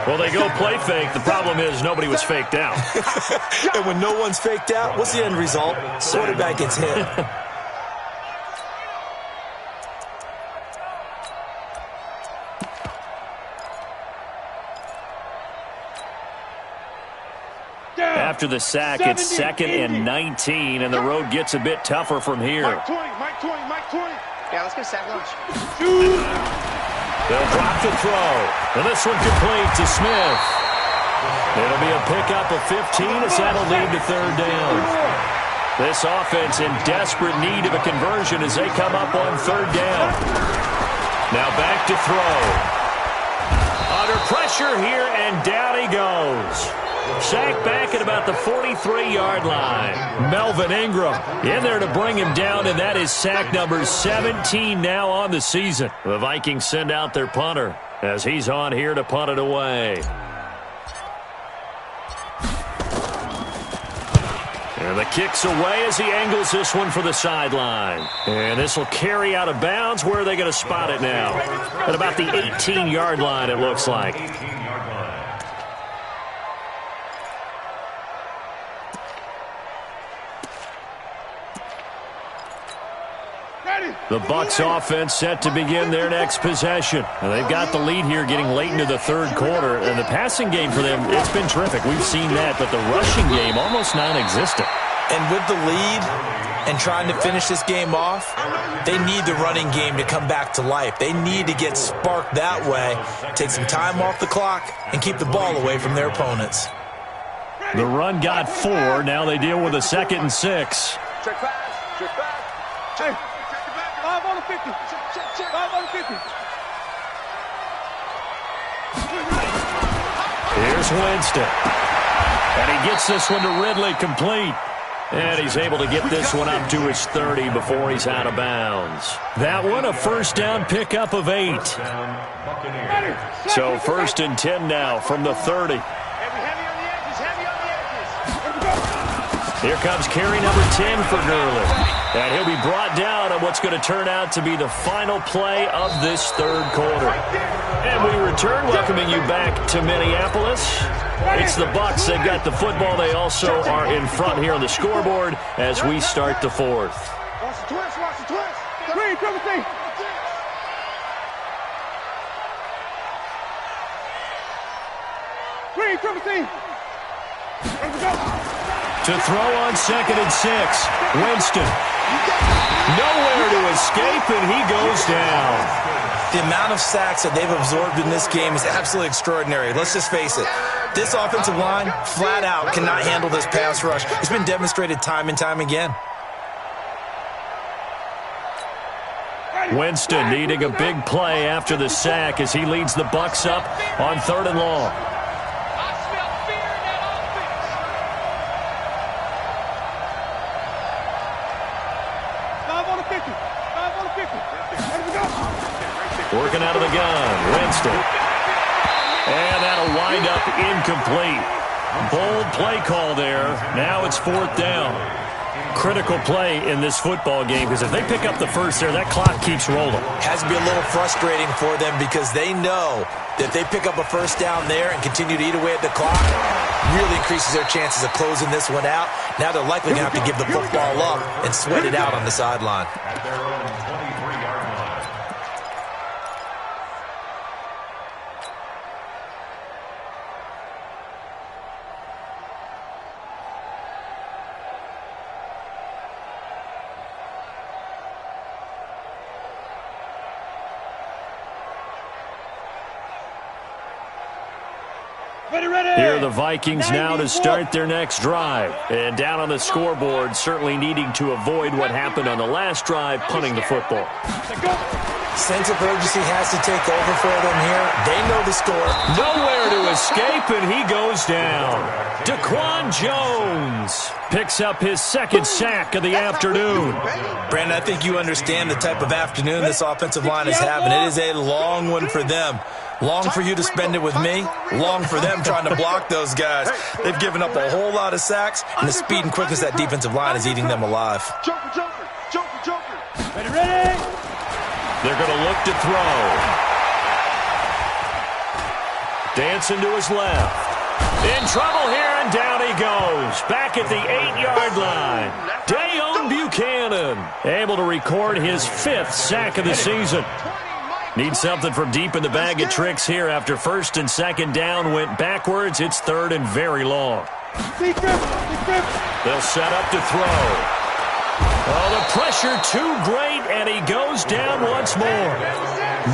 Well, they go play fake. The problem is nobody was faked out. And when no one's faked out, what's the end result? Quarterback gets hit. After the sack, it's 2nd and 19, and the road gets a bit tougher from here. Mike 20. Yeah, let's go sack lunch. They'll drop the throw. And this one complete to Smith. It'll be a pickup of 15 as that'll lead to 3rd down. This offense in desperate need of a conversion as they come up on 3rd down. Now back to throw. Under pressure here, and down he goes. Sacked back at about the 43-yard line. Melvin Ingram in there to bring him down, and that is sack number 17 now on the season. The Vikings send out their punter as he's on here to punt it away. And the kick's away as he angles this one for the sideline. And this will carry out of bounds. Where are they going to spot it now? At about the 18-yard line, it looks like. The Bucs offense set to begin their next possession. And they've got the lead here getting late into the 3rd quarter. And the passing game for them, it's been terrific. We've seen that. But the rushing game, almost non-existent. And with the lead and trying to finish this game off, they need the running game to come back to life. They need to get sparked that way, take some time off the clock, and keep the ball away from their opponents. The run got 4. Now they deal with a 2nd and 6. Check pass. Hey. 5 on the 50. Check. 5 on the 50. Here's Winston. And he gets this one to Ridley complete. And he's able to get this one up to his 30 before he's out of bounds. That one, a 1st down pickup of 8. So 1st and 10 now from the 30. Heavy on the edges. Here comes carry number 10 for Gurley. And he'll be brought down on what's going to turn out to be the final play of this third quarter. And we return, welcoming you back to Minneapolis. It's the Bucs. They've got the football. They also are in front here on the scoreboard as we start the fourth. Watch the twist, watch the twist. Green, triple T. Green, triple T. Let's go. To throw on 2nd and 6. Winston. Nowhere to escape, and he goes down. The amount of sacks that they've absorbed in this game is absolutely extraordinary. Let's just face it. This offensive line, flat out, cannot handle this pass rush. It's been demonstrated time and time again. Winston needing a big play after the sack as he leads the Bucs up on 3rd and long. Working out of the gun, Winston. And that'll wind up incomplete. Bold play call there. Now it's 4th down. Critical play in this football game because if they pick up the first there, that clock keeps rolling. Has to be a little frustrating for them because they know that if they pick up a first down there and continue to eat away at the clock, really increases their chances of closing this one out. Now they're likely going to have to give the football up and sweat it out on the sideline. At their own 23-yard line. Here are the Vikings now to start their next drive. And down on the scoreboard, certainly needing to avoid what happened on the last drive, punting the football. Sense of urgency has to take over for them here. They know the score. Nowhere to escape, and he goes down. Daquan Jones picks up his 2nd sack of the afternoon. Brandon, I think you understand the type of afternoon this offensive line is having. It is a long one for them. Long for you to spend it with me. Long for them trying to block those guys. They've given up a whole lot of sacks, and the speed and quickness of that defensive line is eating them alive. Joker, Joker, Joker, Joker. Ready. They're going to look to throw. Dancing to his left. In trouble here, and down he goes. Back at the 8-yard line. Dayon Buchanan able to record his 5th sack of the season. Needs something from deep in the bag of tricks here after 1st and 2nd down went backwards. It's 3rd and very long. They'll set up to throw. Oh, the pressure too great, and he goes down once more.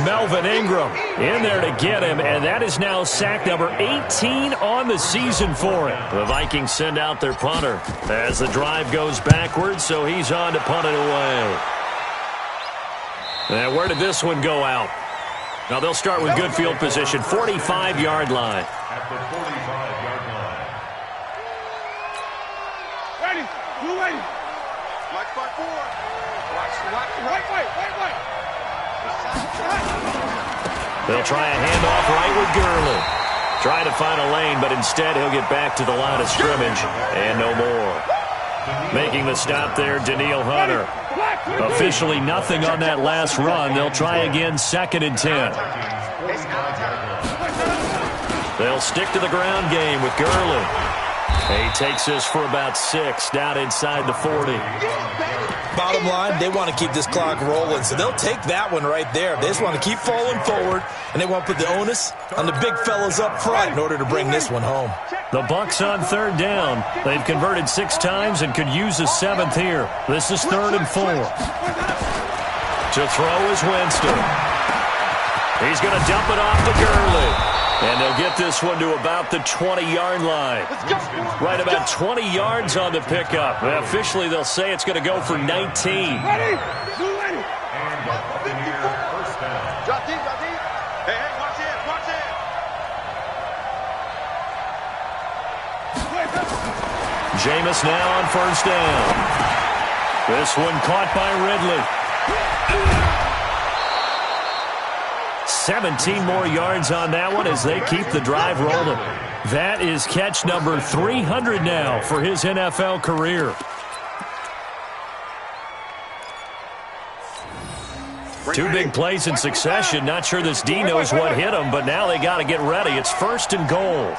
Melvin Ingram in there to get him, and that is now sack number 18 on the season for him. The Vikings send out their punter as the drive goes backwards, so he's on to punt it away. And where did this one go out? Now they'll start with good field position, 45-yard line. At the 45-yard line. Ready. Blue ready. Black 5-4. White. They'll try a handoff right with Gurley. Trying to find a lane, but instead he'll get back to the line of scrimmage and no more. Making the stop there, Danielle Hunter. Officially nothing on that last run. They'll try again, 2nd and 10. They'll stick to the ground game with Gurley. He takes this for about 6 down inside the 40. Bottom line, they want to keep this clock rolling, so they'll take that one right there. They just want to keep falling forward, and they want to put the onus on the big fellas up front in order to bring this one home. The Bucs on 3rd down. They've converted 6 times and could use a 7th here. This is 3rd and 4. To throw is Winston. He's going to dump it off to Gurley. And they'll get this one to about the 20-yard line. Right about 20 yards on the pickup. Officially, they'll say it's going to go for 19. Ready. Blue ready. And the Buccaneer first down. Drop deep. Hey, watch it. Jameis now on 1st down. This one caught by Ridley. 17 more yards on that one as they keep the drive rolling. That is catch number 300 now for his NFL career. Two big plays in succession. Not sure this D knows what hit him, but now they got to get ready. It's 1st and goal.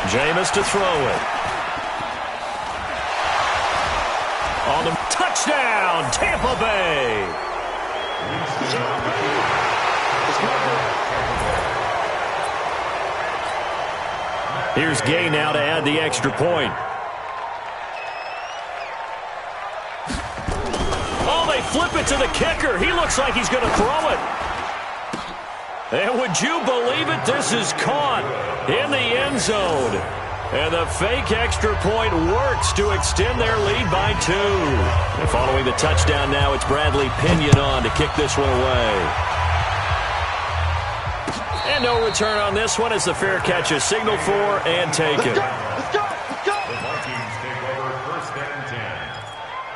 Jameis to throw it. On the touchdown, Tampa Bay. Here's Gay now to add the extra point. Oh, they flip it to the kicker. He looks like he's going to throw it. And would you believe it? This is caught in the end zone. And the fake extra point works to extend their lead by 2. And following the touchdown now, it's Bradley Pinion on to kick this one away. And no return on this one as the fair catch is signaled for and taken. The Vikings take over 1st and 10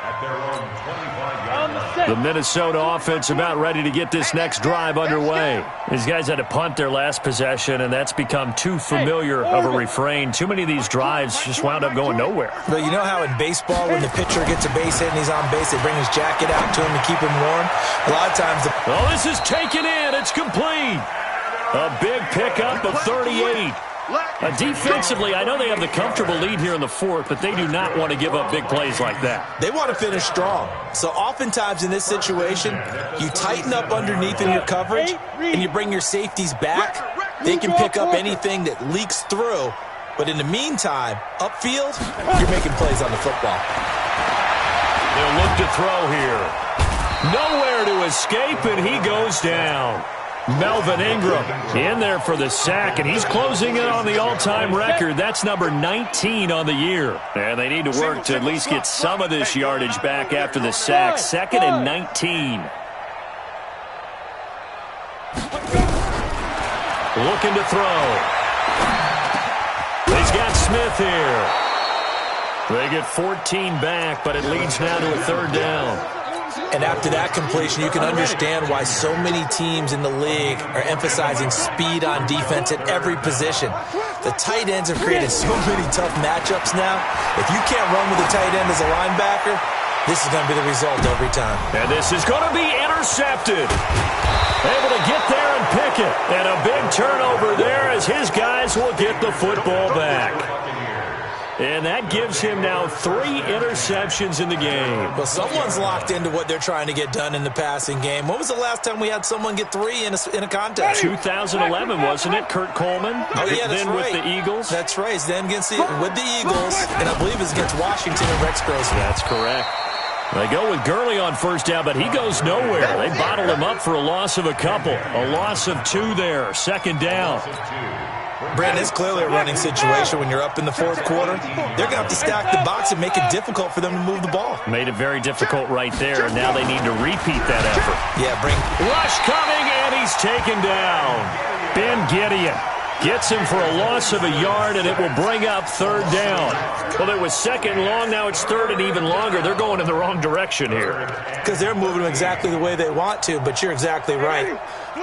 at their own 25-yard line. The Minnesota offense about ready to get this next drive underway. These guys had to punt their last possession, and that's become too familiar of a refrain. Too many of these drives just wound up going nowhere. But you know how in baseball, when the pitcher gets a base hit and he's on base, they bring his jacket out to him to keep him warm? A lot of times... Oh, this is taken in. It's complete. A big pickup of 38. Defensively, I know they have the comfortable lead here in the 4th, but they do not want to give up big plays like that. They want to finish strong. So oftentimes in this situation, you tighten up underneath in your coverage, and you bring your safeties back. They can pick up anything that leaks through. But in the meantime, upfield, you're making plays on the football. They'll look to throw here. Nowhere to escape, and he goes down. Melvin Ingram in there for the sack, and he's closing in on the all-time record. That's number 19 on the year. And they need to work to at least get some of this yardage back after the sack. 2nd and 19. Looking to throw. He's got Smith here. They get 14 back, but it leads now to a 3rd down. And after that completion, you can understand why so many teams in the league are emphasizing speed on defense at every position. The tight ends have created so many tough matchups now. If you can't run with a tight end as a linebacker, this is going to be the result every time. And this is going to be intercepted. Able to get there and pick it. And a big turnover there as his guys will get the football back. And that gives him now 3 interceptions in the game. Well, someone's locked into what they're trying to get done in the passing game. When was the last time we had someone get 3 in a contest? 2011, wasn't it? Kurt Coleman? Oh, yeah, that's then right. With the Eagles? That's right. Then with the Eagles, and I believe it's against Washington and Rex Grossman. That's correct. They go with Gurley on 1st down, but he goes nowhere. They bottle him up for a loss of a couple. A loss of 2 there. 2nd down. Brandon, it's clearly a running situation when you're up in the 4th quarter. They're going to have to stack the box and make it difficult for them to move the ball. Made it very difficult right there, and now they need to repeat that effort. Yeah, Rush coming, and he's taken down. Ben Gideon gets him for a loss of a yard, and it will bring up 3rd down. Well, it was 2nd long, now it's 3rd and even longer. They're going in the wrong direction here. Because they're moving them exactly the way they want to, but you're exactly right.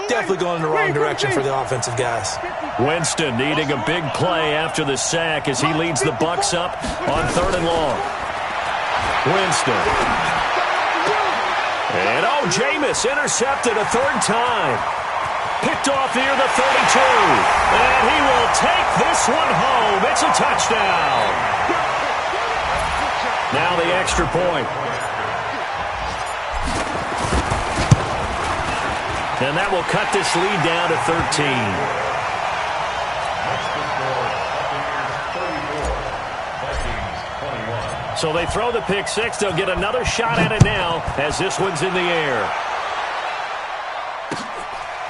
Definitely going in the wrong direction for the offensive guys. Winston needing a big play after the sack as he leads the Bucs up on 3rd and long. Winston. And Jameis intercepted a 3rd time. Picked off near the 32. And he will take this one home. It's a touchdown. Now the extra point. And that will cut this lead down to 13. So they throw the pick 6. They'll get another shot at it now as this one's in the air.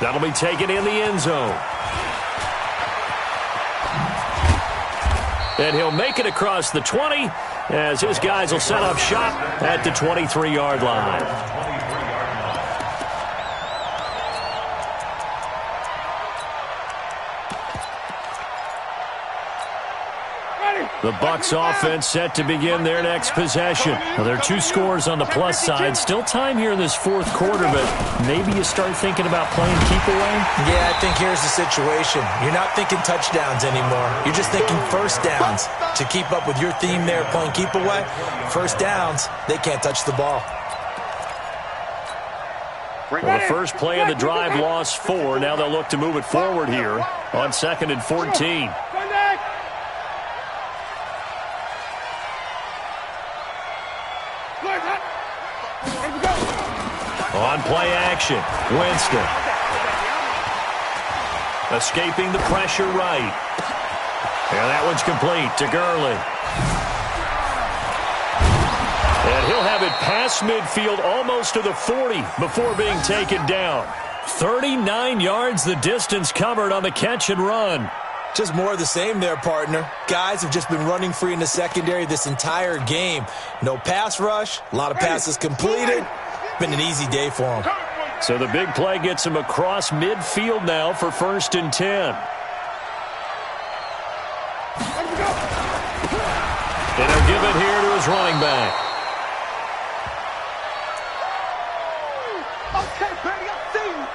That'll be taken in the end zone. And he'll make it across the 20 as his guys will set up shop at the 23-yard line. The Bucs offense set to begin their next possession. Well, there are 2 scores on the plus side. Still time here in this fourth quarter, but maybe you start thinking about playing keep away? Yeah, I think here's the situation. You're not thinking touchdowns anymore. You're just thinking first downs. To keep up with your theme there, playing keep away, first downs, they can't touch the ball. Well, the first play of the drive lost 4. Now they'll look to move it forward here on 2nd and 14. On play action, Winston. Escaping the pressure right. And that one's complete to Gurley. And he'll have it past midfield almost to the 40 before being taken down. 39 yards the distance covered on the catch and run. Just more of the same there, partner. Guys have just been running free in the secondary this entire game. No pass rush, a lot of passes completed. Been an easy day for them. So the big play gets him across midfield now for 1st and 10. And he'll give it here to his running back. Okay, baby, I see you.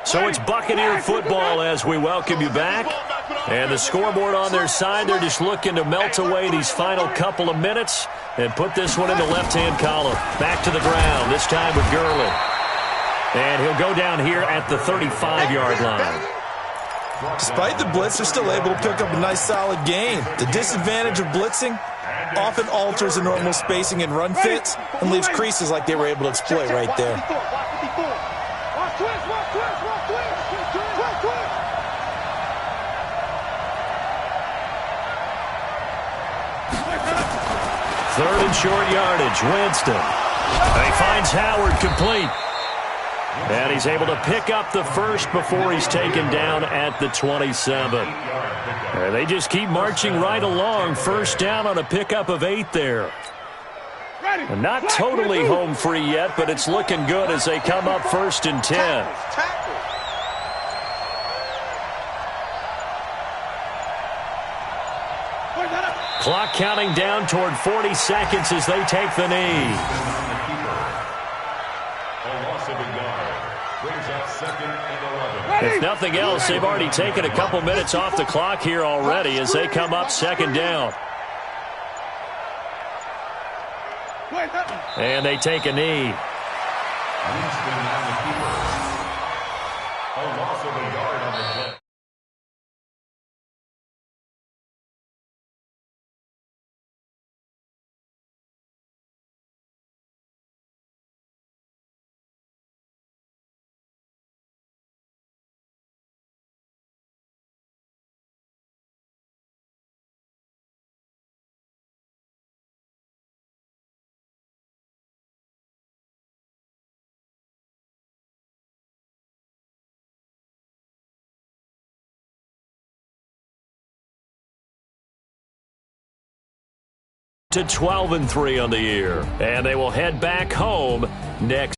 So it's Buccaneer football as we welcome you back. And the scoreboard on their side, they're just looking to melt away these final couple of minutes and put this one in the left-hand column. Back to the ground, this time with Gurley. And he'll go down here at the 35-yard line. Despite the blitz, they're still able to pick up a nice solid gain. The disadvantage of blitzing often alters the normal spacing and run fits and leaves creases like they were able to exploit right there. Third and short yardage, Winston. He finds Howard complete. And he's able to pick up the first before he's taken down at the 27. And they just keep marching right along. First down on a pickup of 8 there. And not totally home free yet, but it's looking good as they come up 1st and 10. Clock counting down toward 40 seconds as they take the knee. If nothing else, they've already taken a couple minutes off the clock here already as they come up 2nd down. And they take a knee. A loss of a yard on the play. To 12-3 on the year. And they will head back home next.